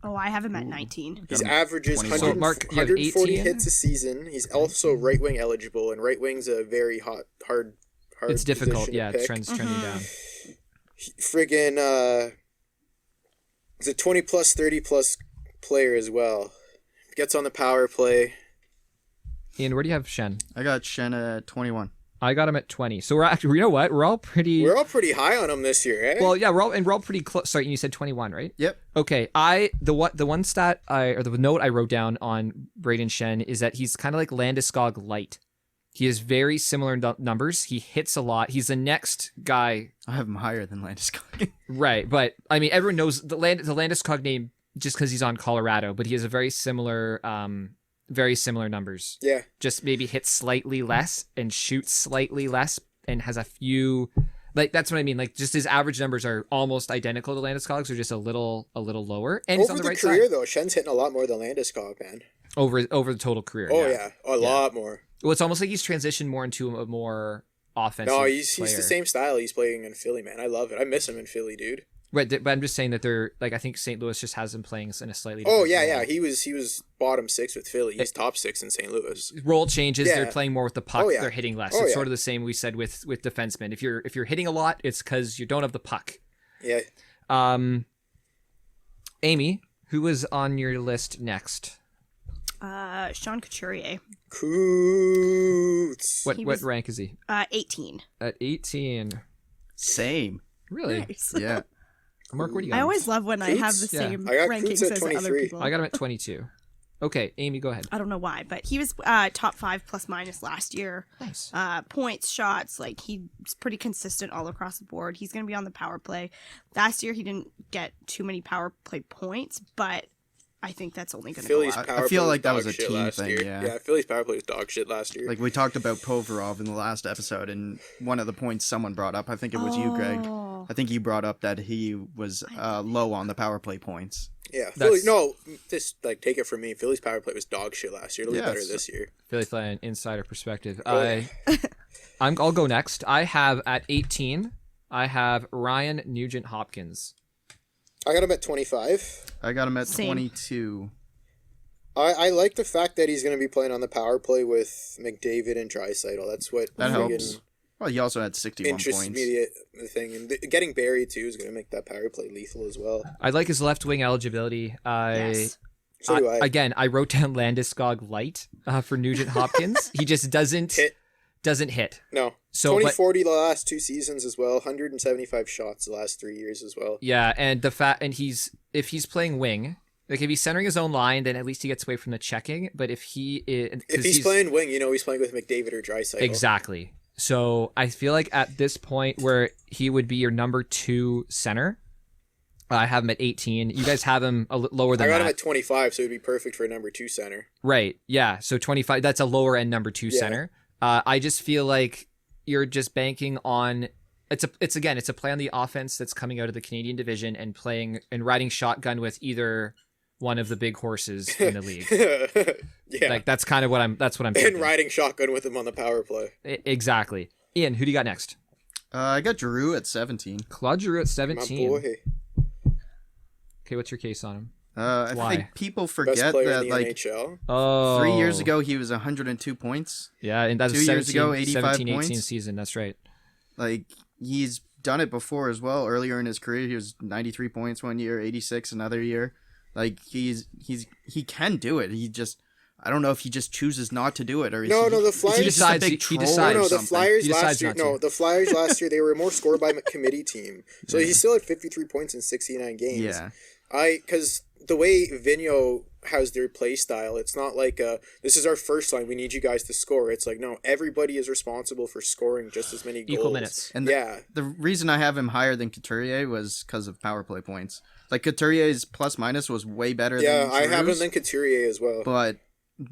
Oh, I have him at 19. He's him averages 21. 100, So, Mark, you have 140 18? hits a season. He's also right wing eligible, and right wing's a very hard. It's difficult. position to Yeah, pick. trending down. Friggin' he's a 20 plus 30 plus player as well. Gets on the power play. Ian, where do you have Shen? I got Shen at 21. I got him at 20. So we're actually, you know what? We're all pretty. We're all pretty high on him this year, eh? Well, yeah, we're all pretty close. Sorry, you said 21, right? Yep. Okay. The one stat the note I wrote down on Braden Shen is that he's kind of like Landeskog light. He has very similar numbers. He hits a lot. He's the next guy, I have him higher than Landeskog. right? But I mean, everyone knows the Landeskog name just because he's on Colorado. But he has a very similar numbers. yeah. Just maybe hits slightly less and shoots slightly less and has a few. Like that's what I mean. Like just his average numbers are almost identical to Landeskog's, or just a little lower. And he's Over on the the right career, side. though, Shen's hitting a lot more than Landeskog, man. Over the total career. Oh, yeah. A lot more. Well, it's almost like he's transitioned more into a more offensive. No, he's player. the same style he's playing in Philly, man. I love it. I miss him in Philly, dude. Right, but I'm just saying that they're like I think St. Louis just has him playing in a slightly. Oh different yeah, role. yeah. He was bottom 6 with Philly. He's top 6 in St. Louis. Role changes. Yeah. They're playing more with the puck. Oh, yeah. They're hitting less. Oh, It's yeah. sort of the same we said with defensemen. If you're hitting a lot, it's because you don't have the puck. Yeah. Amy, who was on your list next? Sean Couturier, Coots. What He what was- rank is he? 18. At 18. Same. Really? Nice. Yeah. Mark, where do you got I him? always love when I have the Coots? Yeah. same I got rankings Coots at as other 23. people. I got him at 22. Okay, Amy, go ahead. I don't know why, but he was top 5 plus minus last year. Nice. Points, shots, like he's pretty consistent all across the board. He's going to be on the power play. Last year he didn't get too many power play points, but I think that's only going to go Philly's up. power I feel play like that dog was a shit team last thing, year. yeah. Philly's power play was dog shit last year. Like we talked about Provorov in the last episode, and one of the points someone brought up, I think it was you, Greg. Oh. I think you brought up that he was low on the power play points. yeah, That's- Philly. No, just take it from me. Philly's power play was dog shit last year. It'll be Yeah, better it's- this year. Philly Fly insider perspective. Oh, yeah. I'll go next. I have at 18. I have Ryan Nugent Hopkins. I got him at 25. I got him at Same. 22. I like the fact that he's going to be playing on the power play with McDavid and Draisaitl. That's what That friggin' helps. Well, he also had 61 interests points. me the thing, and getting Barry too is going to make that power play lethal as well. I like his left wing eligibility. Yes. So do I. Again, I wrote down Landeskog light for Nugent Hopkins. He just doesn't hit. No. So, 2040 the last 2 seasons as well. 175 shots the last 3 years as well. Yeah, and if he's playing wing, like if he's centering his own line, then at least he gets away from the checking. But if he is, If he's playing wing, he's playing with McDavid or Draisaitl. exactly. So I feel like at this point where he would be your number 2 center, I have him at 18. You guys have him lower I than got that. him at 25, so it'd be perfect for a number 2 center. Right. Yeah. So 25, that's a lower end number 2 Yeah. center. I just feel like you're just banking on it's a play on the offense that's coming out of the Canadian division and playing and riding shotgun with either one of the big horses in the league. Yeah. Like that's kind of what I'm and thinking. riding shotgun with him on the power play. Exactly. Ian, who do you got next? I got Giroux at 17. Claude Giroux at My 17. boy. Okay, what's your case on him? I Why? think people Best forget player that in the like NHL. Oh. 3 years ago he was 102 points. Yeah, and that's 2 years ago, 85 17, 18 points. season. That's right. Like he's done it before as well. Earlier in his career, he was 93 points one year, 86 another year. Like he can do it. He just I don't know if he just chooses not to do it or is No, he, no, the is Flyers- he just a He big decides- he troll decides. or No, the something? Flyers He decides last year. not to. No, the Flyers last year they were more scored by committee team. So he still had 53 points in 69 games. Yeah. Because the way Vigneault has their play style, it's not like this is our first line. We need you guys to score. It's like no, everybody is responsible for scoring just as many goals. Equal minutes. And Yeah. the reason I have him higher than Couturier was because of power play points. Like Couturier's plus minus was way better Yeah, than I have him Giroux's, than Couturier as well. but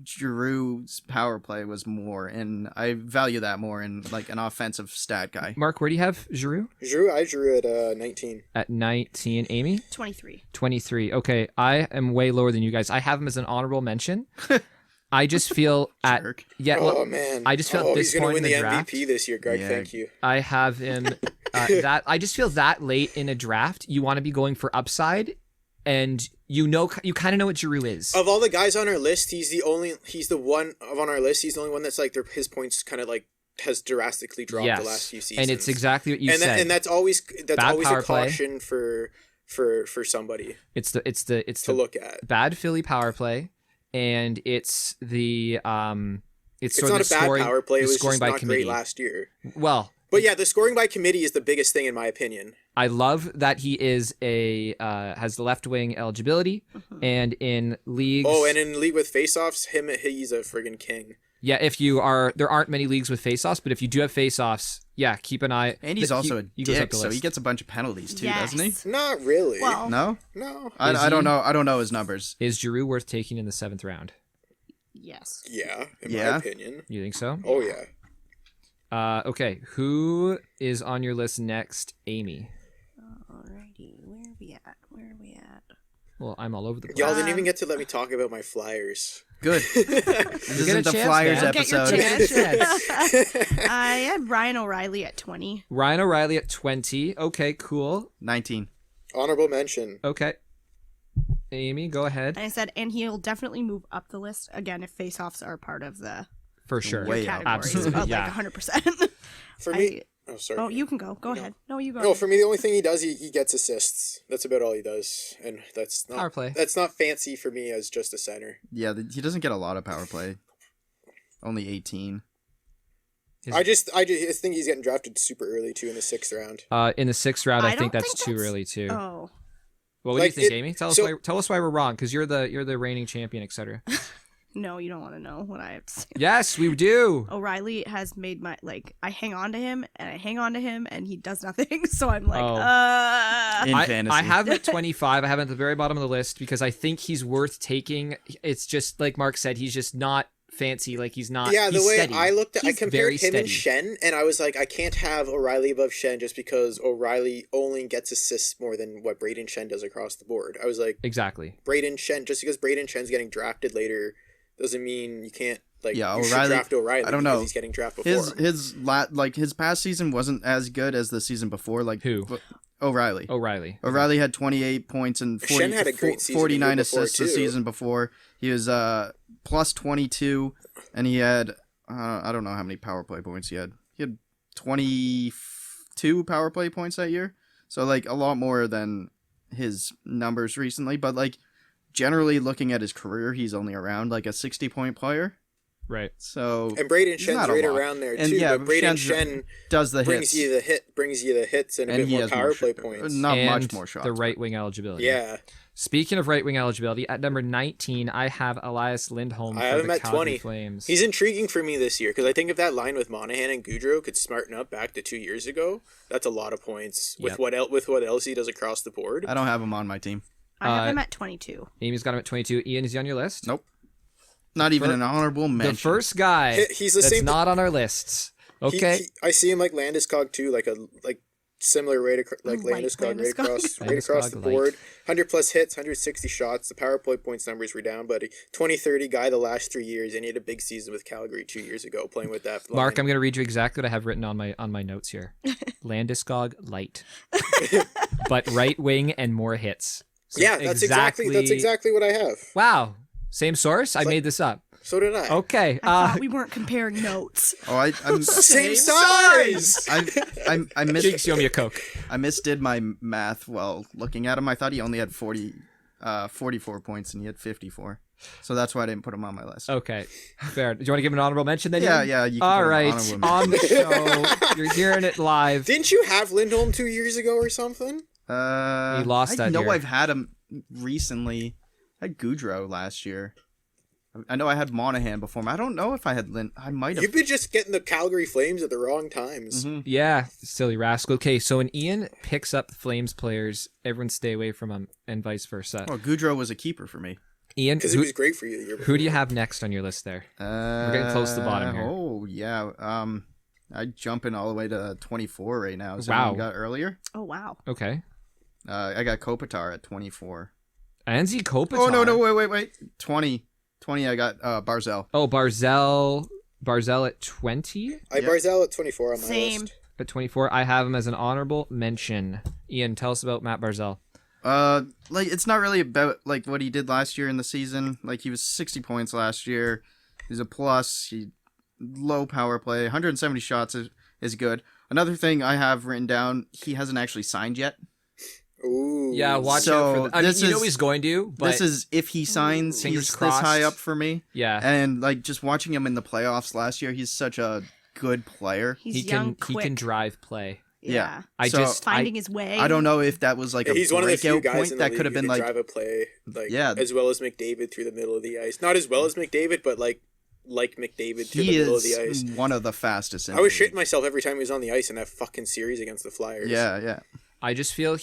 Giroux's power play was more, and I value that more in like an offensive stat guy. Mark, where do you have Giroux? I drew at 19. At 19. Amy? 23. 23. Okay, I am way lower than you guys. I have him as an honorable mention. I just feel at Jerk. yeah. Well, Oh man! I just feel at this he's gonna point win in the the draft, MVP this year, Greg. Yeah. Thank you. I have him. That I just feel that late in a draft, you want to be going for upside, and you kind of know what Giroux is. Of all the guys on our list, he's the one on our list. He's the only one that's like his points kind of like has drastically dropped the last few seasons. And it's exactly what you and said. and that's always Bad a power play. caution for somebody It's to the look at. bad Philly power play, and it's the It's sort of not the a bad scoring, power play. It the was scoring just by not committee. great last year. Well, But yeah, the scoring by committee is the biggest thing in my opinion. I love that he is has the left wing eligibility, and in leagues. Oh, and in league with faceoffs, he's a friggin' king. Yeah, there aren't many leagues with face-offs, but if you do have face-offs, yeah, keep an eye. And he's also a he goes up dick, the so list. he gets a bunch of penalties too, doesn't he? Not really. Well, No, No. I don't know. I don't know his numbers. Is Giroux worth taking in the 7th round? yes. Yeah, in Yeah. my opinion. You think so? Oh yeah. Okay, who is on your list next? Amy. Alrighty, where are we at? Well, I'm all over the place. Y'all didn't even get to let me talk about my Flyers. Good. This get a isn't the chance, Flyers man. Get your episode. chance. I had Ryan O'Reilly at 20. Ryan O'Reilly at 20. Okay, cool. 19. Honorable mention. Okay. Amy, go ahead. And I said, and he'll definitely move up the list again if face-offs are part of the For sure. Way up. categories. Absolutely, Like yeah. 100%. For me, oh sorry. Oh, you can go. Go ahead. No, you go. No, for me the only thing he does, he gets assists. That's about all he does, and that's not Power play. That's not fancy for me as just a center. Yeah, he doesn't get a lot of power play. Only 18. I just think he's getting drafted super early too in the 6th round. In the 6th round, I I think don't that's think too that's- early too. Oh. Well, what Like, do you think, it- Amy? Tell us so- why we're wrong, because you're the reigning champion, etc. No, you don't want to know what I have to say. Yes, we do. O'Reilly has made my, like, I hang on to him, and he does nothing, so I'm like, Oh. In I fantasy. have him at 25. I have him at the very bottom of the list because I think he's worth taking. It's just like Mark said, he's just not fancy. Like he's not. Yeah, the he's way steady. I looked at, I He's compared very him steady. and Shen, and I was like, I can't have O'Reilly above Shen just because O'Reilly only gets assists more than what Braden Shen does across the board. I was like, Exactly. Braden Shen, just because Braden Shen's getting drafted later doesn't mean you can't, like, Yeah, you should O'Reilly- draft O'Reilly I don't because know. he's getting drafted before him. His past season wasn't as good as the season before. Like Who? O'Reilly. O'Reilly. O'Reilly had 28 points and 40, Shen had a great season the 49 year before, assists the too. season before. He was plus 22, and he had I don't know how many power play points he had. He had 22 power play points that year, so like a lot more than his numbers recently. But like generally looking at his career, he's only around like a 60-point player. Right. So And Braden He's Shen's not a right lot. around there And too. yeah, but Braden Shen's- Shen does the brings hits. you the hits and a And bit he more has power play sh- points. Not and much more shots. The but- right wing eligibility. Yeah, Speaking of right wing eligibility, at number 19, I have Elias Lindholm I for have him the at Calgary 20. Flames. he's intriguing for me this year because I think if that line with Monahan and Goudreau could smarten up back to 2 years ago, that's a lot of points with Yep. what else he does across the board. I don't have him on my team. I have him at 22. Amy's got him at 22. Ian, is he on your list? Nope. Not even an honorable mention. The first guy He's the that's same- not on our lists. Okay. I see him like Landeskog too, like similar rate like Light Landeskog right Landeskog. across the Landeskog board. light. 100 plus hits, 160 shots. The power play points numbers were down, but a 20-30 guy the last 3 years, and he had a big season with Calgary 2 years ago playing with that line. Mark, I'm going to read you exactly what I have written on my notes here. Landeskog light, but right wing and more hits. So yeah, that's exactly what I have. Wow, same source. I made this up. So did I. Okay. I thought we weren't comparing notes. Oh, I'm Same size. I Jinx, missed you owe me a Coke. I misdid my math while looking at him. I thought he only had 44 points and he had 54. So that's why I didn't put him on my list. Okay, fair. Do you want to give him an honorable mention then? Yeah, Ian? yeah, you can All put him right, honorable on the show, you're hearing it live. Didn't you have Lindholm 2 years ago or something? He lost I that know year. I've had him recently. I had Goudreau last year. I know I had Monahan before him. I don't know if I had I might have. You've been just getting the Calgary Flames at the wrong times. Mhm. Yeah, silly rascal. Okay, so when Ian picks up the Flames players, everyone stay away from him, and vice versa. Oh, Goudreau was a keeper for me. Ian, because he was great for you the year before. who do you have next on your list there? We're getting close to the bottom here. Oh yeah. I'd jump in all the way to 24 right now. Is that Wow. what you got earlier? Oh wow. Okay. I got Kopitar at 24. Anze Kopitar. Oh no, wait. 20. I got Barzell. Oh, Barzell at 20? I have Barzell at 24 on my Same. list. At 24, I have him as an honorable mention. Ian, tell us about Matt Barzell. Like it's not really about like what he did last year in the season. Like he was 60 points last year. He's a plus. He low power play. 170 shots is good. Another thing I have written down, he hasn't actually signed yet. Ooh. Yeah, watch So, out for that. I mean, this you know is- he's going to, but This is if he signs, Fingers he's crossed. this high up for me. yeah, And like just watching him in the playoffs last year, he's such a good player. He's he young, can quick. he can drive play. Yeah. I So, just Finding his way. I don't know if that was like Yeah, a he's one of the few breakout guys point in the that league could have who been can like drive a play Yeah. as well as McDavid through the middle of the ice. Not as well as McDavid, but like McDavid through the he middle of the is ice. one of the fastest. In I was the league. shitting myself every time he was on the ice in that fucking series against the Flyers. Yeah. I just feel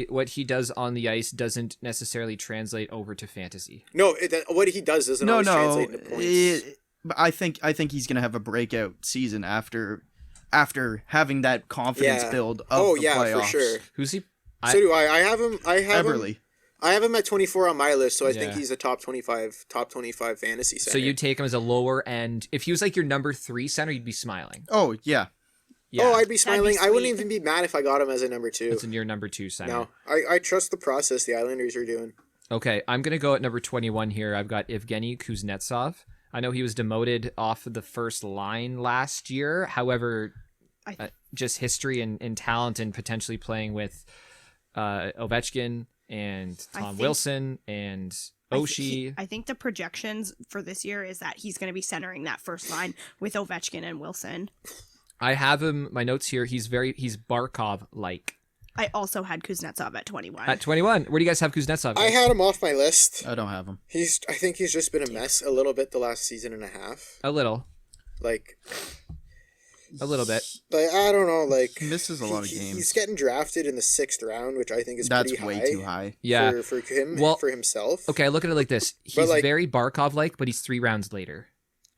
what he does on the ice doesn't necessarily translate over to fantasy. No, what he does doesn't always translate into points. But I think he's gonna have a breakout season after having that confidence Yeah. build of Oh the yeah, playoffs. for sure. Who's he? So do I. I have him. Everly. I have him at 24 on my list, so I think Yeah. he's a top 25 fantasy center. So you take him as a lower end. If he was like your number 3 center, you'd be smiling. Oh yeah. Yeah, Oh, I'd be smiling. I wouldn't sweet. even be mad if I got him as a number 2. it's in your number 2 center. No, I trust the process the Islanders are doing. Okay, I'm gonna go at number 21 here. I've got Evgeny Kuznetsov. I know he was demoted off of the first line last year. However, just history and talent and potentially playing with Ovechkin and I Tom think- Wilson and Oshie. I think the projections for this year is that he's going to be centering that first line with Ovechkin and Wilson. I have him. My notes here. He's Barkov like I also had Kuznetsov at 21. at 21. Where do you guys have Kuznetsov? I had him off my list. I don't have him. I think he's just been a mess a little bit the last season and a half. a little Like bit. I don't know. Like He misses a lot of He's games. getting drafted in the 6th round, which I think is That's pretty way high. too high. Yeah. For him, Well, for himself. Okay, I look at it like this. He's like- very Barkov like, but he's 3 rounds later.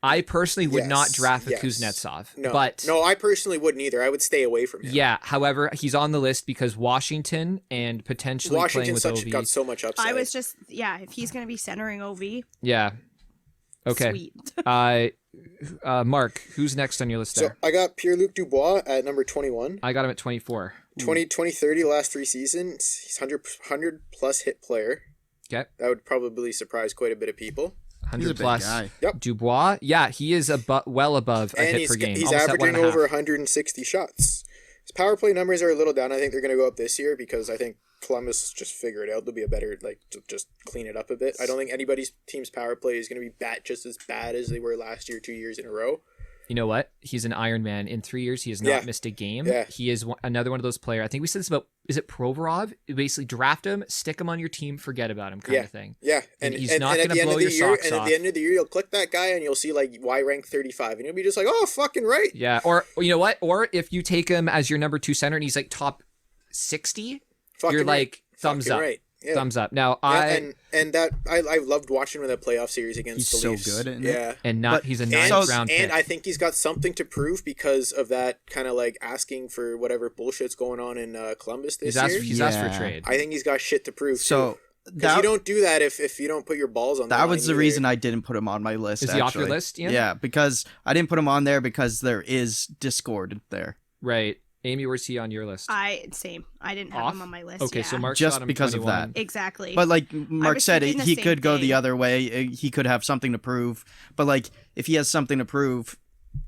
I personally would not Yes, draft a yes. Kuznetsov. No, But no, I personally wouldn't either. I would stay away from him. yeah, however, he's on the list because Washington and potentially playing Washington with such OV. got so much upside. I was just, if he's going to be centering OV, Yeah. Okay. sweet. Mark, who's next on your list so there? I got Pierre-Luc Dubois at number 21. I got him at 24. 20-30 last 3 seasons. He's 100 plus hit player. Okay. That would probably surprise quite a bit of people. 100 He's a big plus. guy. Dubois, yeah, he is well above a And hit he's, per game. he's almost at averaging 1.5. over 160 shots. His power play numbers are a little down. I think they're going to go up this year because I think Columbus just figure it out. They'll be a better, just clean it up a bit. I don't think anybody's team's power play is going to be just as bad as they were last year, 2 years in a row. You know what? He's an Iron Man. In 3 years, he has not Yeah. missed a game. Yeah. He is another one of those players. I think we said this about, is it Provorov? You basically draft him, stick him on your team, forget about him kind Yeah. of thing. Yeah, And he's not gonna blow your year, socks and at off. the end of the year, you'll click that guy and you'll see like Y rank 35, and you'll be just like, oh, fucking right. Yeah. Or, you know what? Or if you take him as your number 2 center and he's like top 60, Fucking you're right. like, thumbs Fucking up. right. Yeah. Thumbs up. Now, Yeah, and that I loved watching with that playoff series against He's the so Leafs. good at it. Yeah. But- he's a And, 9th round pick. and I think he's got something to prove because of that kind of like asking for whatever bullshit's going on in Columbus this year. He's asked for Yeah. trade. I think he's got shit to prove So too. Because you don't do that if you don't put your balls on. that the was line the either. reason I didn't put him on my list. Is he off your actually. list, Ian? Yeah, because I didn't put him on there because there is discord there. Right. Amy, where's he on your list? Same. I didn't have Off? him on my list. Okay, yeah. so Mark's Just got him because of 21. that. Exactly. But like Mark was said, thinking the he same could go thing. the other way. He could have something to prove. But like if he has something to prove,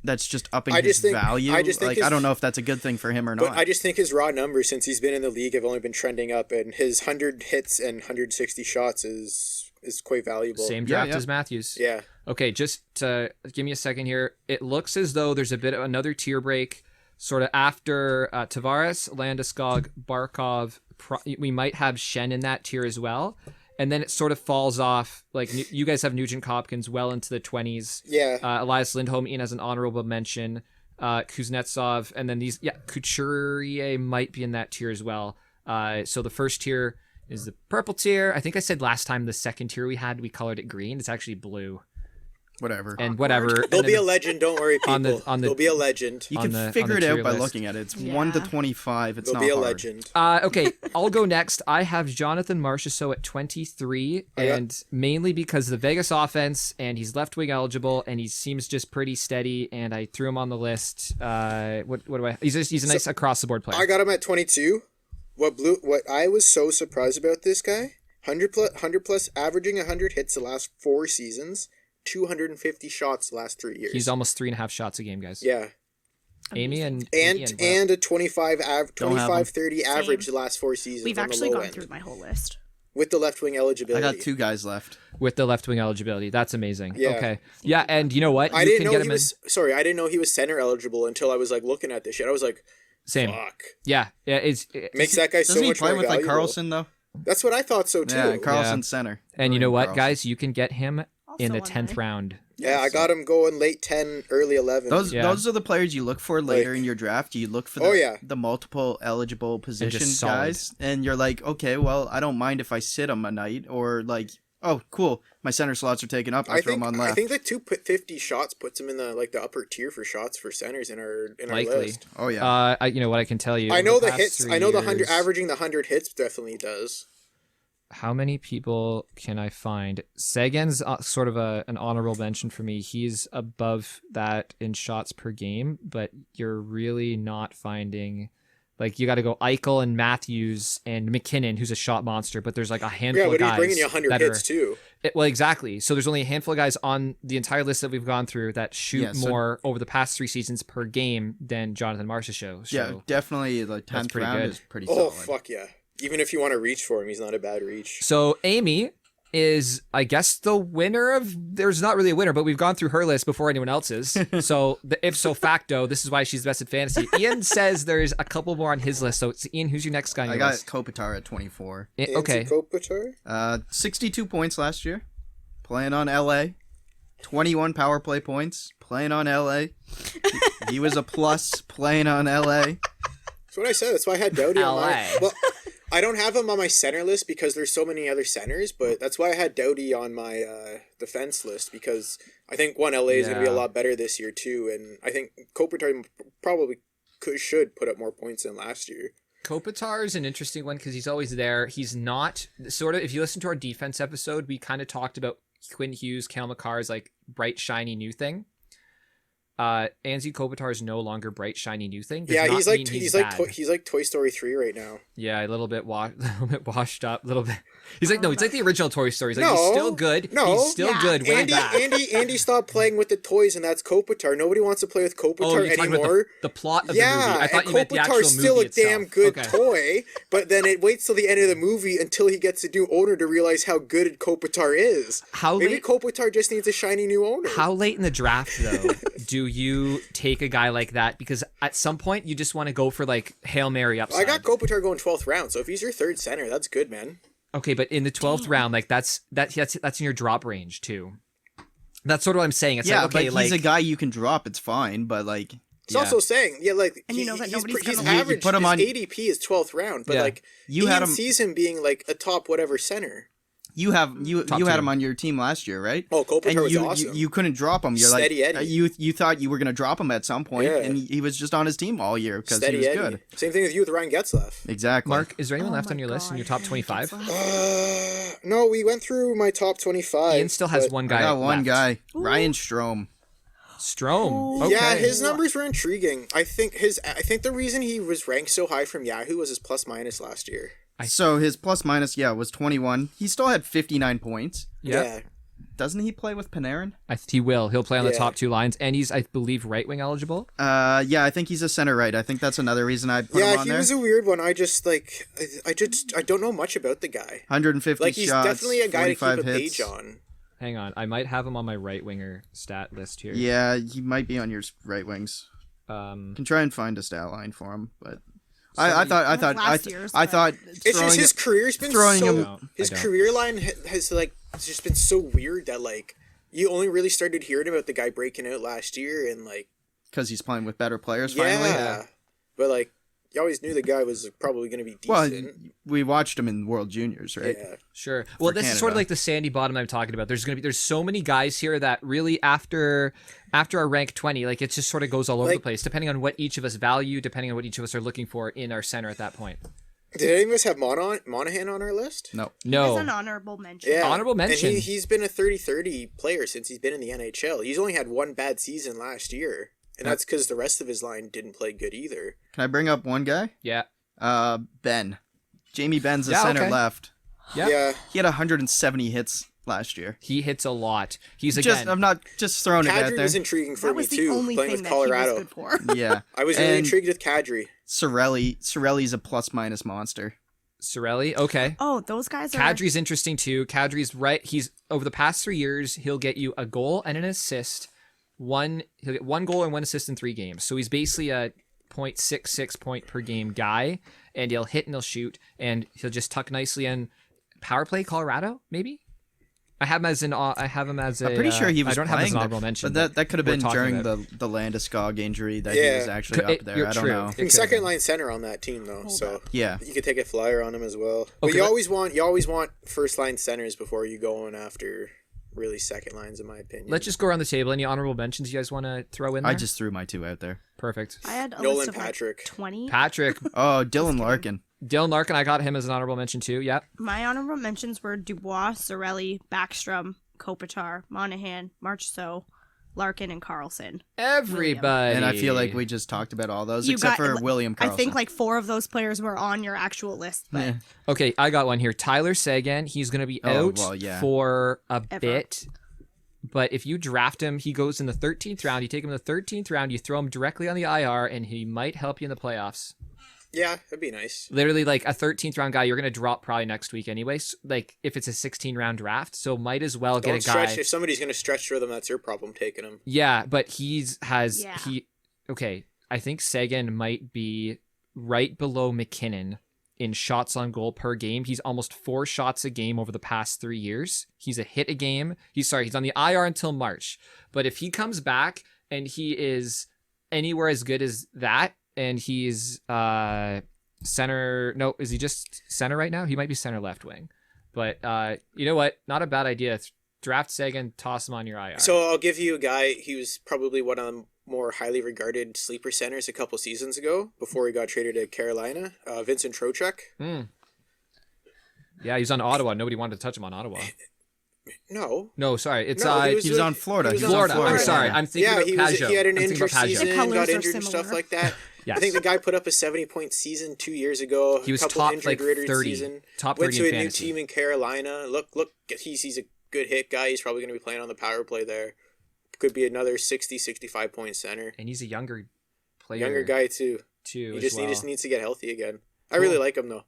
that's just upping I his just think- value. I just think like his- I don't know if that's a good thing for him or But not. I just think his raw numbers since he's been in the league have only been trending up, and his 100 hits and 160 shots is quite valuable. Same Yeah, draft yeah. as Matthews. Yeah. Okay, just give me a second here. It looks as though there's a bit of another tier break, sort of after Tavares, Landeskog, Barkov. We might have Shen in that tier as well, and then it sort of falls off. Like you guys have Nugent Hopkins well into the 20s. Yeah. Elias Lindholm in as an honorable mention. Kuznetsov, and then Couturier might be in that tier as well. So the first tier is the purple tier. I think I said last time the second tier we had, we colored it green. It's actually blue. Whatever. And whatever. There'll And be then a legend. Don't worry, people. on the- There'll be a legend. You on can the- on figure the it out tier by list. looking at it. It's 1 to Yeah. 25. It's There'll not be a hard. legend. Okay, I'll go next. I have Jonathan Marchessault at 23, I got- and mainly because of the Vegas offense, and he's left wing eligible, and he seems just pretty steady, and I threw him on the list. What do I? He's a nice across the board player. I got him at 22. What I was so surprised about this guy, 100 plus, averaging 100 hits the last 4 seasons, 250 shots the last 3 years. He's almost 3.5 shots a game, guys. Yeah. Amy and And a 25 Don't have him. 30 average the last 4 seasons. We've on actually the low gone end, through my whole list. with the left wing I eligibility. got 2 guys left. with the left wing eligibility. That's amazing. Yeah. Okay. Yeah, and you know what? I You didn't can know get he him was. Sorry, I didn't know he was center eligible until I was like looking at this shit. I was like, same. fuck. Yeah, Makes that guy so Doesn't he much play more with like valuable. Carlson though? That's what I thought so too. Yeah, Carlson center. and you know what, Carlson. guys? You can get him Also in the on 10th there. round. Yeah, I got him going late 10, early 11. Those Yeah. are the players you look for later Like- in your draft. You look for the multiple eligible position solid. guys, and you're like, okay, well, I don't mind if I sit them a night, or like, oh, cool, my center slots are taken up. I throw them on left. I think the 250 shots puts him in the upper tier for shots for centers in our Likely. list. Oh yeah. You know what I can tell you. I know the past hits. 3 I know the 100 years- averaging the 100 hits definitely does. How many people can I find? Sagan's sort of an honorable mention for me. He's above that in shots per game, but you're really not finding. Like, you got to go Eichel and Matthews and McKinnon, who's a shot monster, but there's like a handful Yeah, of but guys he's bringing you 100 that hits are, too. well, exactly. So there's only a handful of guys on the entire list that we've gone through that shoot Yeah, so- more over the past 3 seasons per game than Jonathan Marchessault. So Yeah, definitely the 10th pretty round good. is pretty Oh solid. fuck yeah! Even if you want to reach for him, he's not a bad reach. So Amy is, I guess, the winner of. There's not really a winner, but we've gone through her list before anyone else's. So the ipso facto, this is why she's the best at fantasy. Ian says there's a couple more on his list. So it's Ian, who's your next guy on I your got list? Kopitar at 24. Okay. Anze Kopitar? 62 points last year, playing on LA. 21 power play points, playing on LA. He was a plus playing on LA. That's what I said. That's why I had Doughty on my. LA. Well, I don't have him on my center list because there's so many other centers, but that's why I had Doughty on my defense list, because I think LA is going to be a Yeah. lot better this year too, and I think Kopitar probably should put up more points than last year. Kopitar is an interesting one because he's always there. He's not sort of. If you listen to our defense episode, we kind of talked about Quinn Hughes, Cale Makar's like bright shiny new thing. Anze Kopitar is no longer bright shiny new thing. Does Yeah, not he's like mean he's bad. like Toy Story 3 right now. Yeah, a little bit washed up, a little bit. He's like, no, he's like the original Toy Story. He's like, No, he's still good. no. He's still Yeah. good. Way Andy, back. Andy stopped playing with the toys, and that's Kopitar. Nobody wants to play with Oh, Kopitar you're talking anymore. about the plot of the Yeah, movie. I thought and you meant the actual Kopitar's still movie a damn itself. good Okay. toy, but then it waits till the end of the movie until he gets a new owner to realize how good Kopitar is. How Maybe late? Kopitar just needs a shiny new owner. How late in the draft though do you take a guy like that? Because at some point you just want to go for like Hail Mary upside. I got Kopitar going 12th round, so if he's your third center, that's good, man. Okay, but in the 12th round, like that's in your drop range too. That's sort of what I'm saying. It's Yeah, like, okay, but like he's a guy you can drop. It's fine, but like, It's Yeah. also saying, like, And you know that nobody's he's gonna- average. You put him his on- ADP is 12th round, but Yeah. like You Ian had him- sees him being like a top whatever center. you Top had two. him on your team last year, right? Oh, Kopitar And was you, awesome. you couldn't drop him. You're Steady like Eddie. you thought you were gonna drop him at some point, Yeah. and he was just on his team all year because he Steady was Eddie. good. Same thing with you with Ryan Getzlaff. Exactly. Mark, is there anyone Oh left my on your list in God, your top Ryan 25? Getzlaff. No, we went through my top 25. Ian still has but- one I guy. got one left. guy, Ryan Strome. Strome. Okay. Yeah, his numbers were intriguing. I think the reason he was ranked so high from Yahoo was his plus minus last year. So his plus minus, was 21. He still had 59 points. Yeah. Doesn't he play with Panarin? He will. He'll play on the Yeah. top 2 lines, and he's, I believe, right wing eligible. I think he's a center right. I think that's another reason I put him Yeah, on he there. was a weird one. I just like I don't know much about the guy. 150 Like he's shots, definitely a guy to keep 45 a hits. page on. Hang on, I might have him on my right winger stat list here. Yeah, he might be on your right wings. Um, Can try and find a stat line for him, but I thought last year's, I thought It's just throwing his it, career's been throwing so him- No, his I don't. career line has like it's just been so weird that like you only really started hearing about the guy breaking out last year and like because he's playing with better players yeah, finally. but like you always knew the guy was probably going to be Well, decent. we watched him in World Juniors, right? Yeah. Sure. Well, this is sort of Canada. like the sandy bottom I'm talking about. There's so many guys here that really after our rank 20, like it just sort of goes all over the Like- place, depending on what each of us value, depending on what each of us are looking for in our center at that point. Did any of us have Monahan on our list? No. No. As an honorable mention. Yeah. Honorable mention. And he's been a 30-30 player since he's been in the NHL. He's only had one bad season last year. And that's because the rest of his line didn't play good either. Can I bring up one guy? Yeah. Ben. Jamie Ben's the Yeah, center okay. left. Yeah. Yeah. He had 170 hits last year. He hits a lot. He's Just again. I'm not just throwing it out Kadri there. was intriguing for That me was the too, only playing thing with that he was Colorado. good for. Yeah. I was really And intrigued with Kadri. Sorelli's a plus minus monster. Sorelli. Okay. Oh, those guys are. Kadri's interesting too. Kadri's right. He's over the past 3 years, he'll get you a goal and an assist. He'll get 1 goal and 1 assist in 3 games. So he's basically a 0.66 point per game guy, and he'll hit and he'll shoot, and he'll just tuck nicely in. Power play Colorado, maybe. I have him as an. I have him as a. I'm pretty sure he was I don't have him as playing an there, honorable mention. but that could have we're been talking during about- the Landeskog injury that Yeah. he was actually up there. You're I don't true. know. It could've Second been. line center on that team though, Hold so up. Yeah. you could take a flyer on him as well. But Okay, you always want first line centers before you go on after really second lines, in my opinion. Let's just go around the table. Any honorable mentions you guys want to throw in there? I just threw my 2 out there. Perfect. I had a Nolan list of Patrick. like 20. Patrick, Oh, Dylan Larkin. Dylan Larkin. I got him as an honorable mention too. Yep. My honorable mentions were Dubois, Sorelli, Backstrom, Kopitar, Monahan, Marchessault, Larkin, and Carlson. Everybody. And I feel like we just talked about all those You except got- for William Karlsson. I think like 4 of those players were on your actual list, but Yeah. Okay, I got one here. Tyler Seguin. He's going to be Oh, out well, yeah. for a Ever. bit. But if you draft him, he goes in the 13th round. You take him in the 13th round, you throw him directly on the IR, and he might help you in the playoffs. Yeah, that'd be nice. Literally, like a 13th round guy, you're going to drop probably next week anyways. Like if it's a 16 round draft, so might as well Don't get a guy. stretch. If somebody's going to stretch through them, that's your problem taking them. Yeah, but Yeah. okay. I think Sagan might be right below McKinnon in shots on goal per game. He's almost 4 shots a game over the past 3 years. He's a hit a game. He's on the IR until March. But if he comes back and he is anywhere as good as that, and he's center, no, is he just center right now? He might be center left wing. But you know what? Not a bad idea. Draft Sagan, toss him on your IR. So I'll give you a guy. He was probably one of the more highly regarded sleeper centers a couple seasons ago before he got traded to Carolina. Vincent Trocheck. Yeah, he's on Ottawa. Nobody wanted to touch him on Ottawa. No. No, sorry. It's No, he was on Florida. he was He on was on Florida. Florida. I'm sorry. Yeah. I'm thinking Yeah, about he Pajot. had an I'm thinking injured about Pajot. season, The colours got are injured and stuff similar. like that. Yes. I think the guy put up a 70-point season 2 years ago. He was a couple top, injured like, riddled 30. season. Top Went 30 to a in new fantasy. team in Carolina. Look, he's a good hit guy. He's probably going to be playing on the power play there. Could be another 60, 65-point center. And he's a younger player. Younger guy too. too. He as just well. he just needs to get healthy again. I really like him though.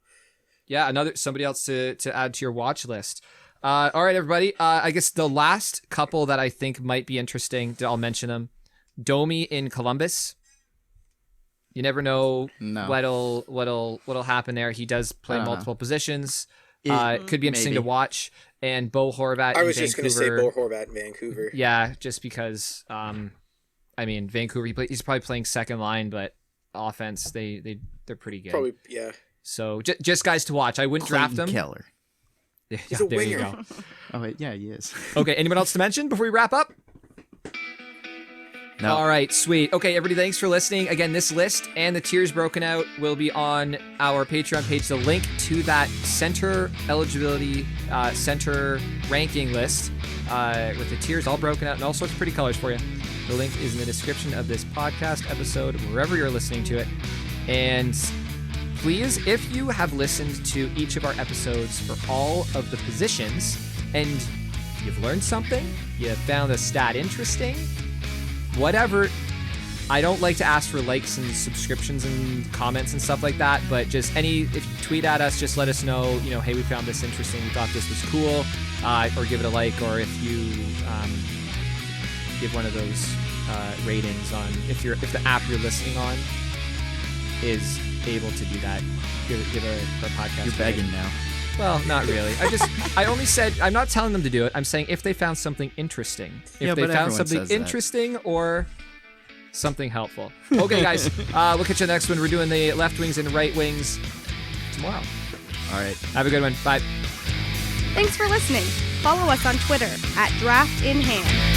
Yeah, somebody else to add to your watch list. All right, everybody. I guess the last couple that I think might be interesting, I'll mention them. Domi in Columbus. You never know No. what'll happen there. He does play I don't know. multiple positions. It- Could be interesting to maybe. watch. And Bo Horvat I in was just going to say Vancouver. Bo Horvat in Vancouver. Yeah, just because. I mean, Vancouver. He's probably playing second line, but offense, they're pretty good. Probably, yeah. So just guys to watch. I wouldn't draft Clayton them. Keller. Yeah, He's a there you winger. go. Oh wait, yeah, he is. Okay, anyone else to mention before we wrap up? No. All right, sweet. Okay, everybody, thanks for listening. Again, this list and the tiers broken out will be on our Patreon page. The link to that center eligibility, center ranking list with the tiers all broken out in all sorts of pretty colors for you. The link is in the description of this podcast episode, wherever you're listening to it. And please, if you have listened to each of our episodes for all of the positions and you've learned something, you found a stat interesting, whatever, I don't like to ask for likes and subscriptions and comments and stuff like that, but just if you tweet at us, just let us know, hey, we found this interesting, we thought this was cool, or give it a like, or if you give one of those ratings on, if the app you're listening on is able to do that, give a podcast You're begging rating. now. Well, not really. I only said, I'm not telling them to do it. I'm saying if they found something interesting. If Yeah, they but found everyone something says that. interesting or Something helpful. Okay, guys, we'll catch you next one. We're doing the left wings and right wings tomorrow. All right. Have a good one. Bye. Thanks for listening. Follow us on Twitter @DraftInHand.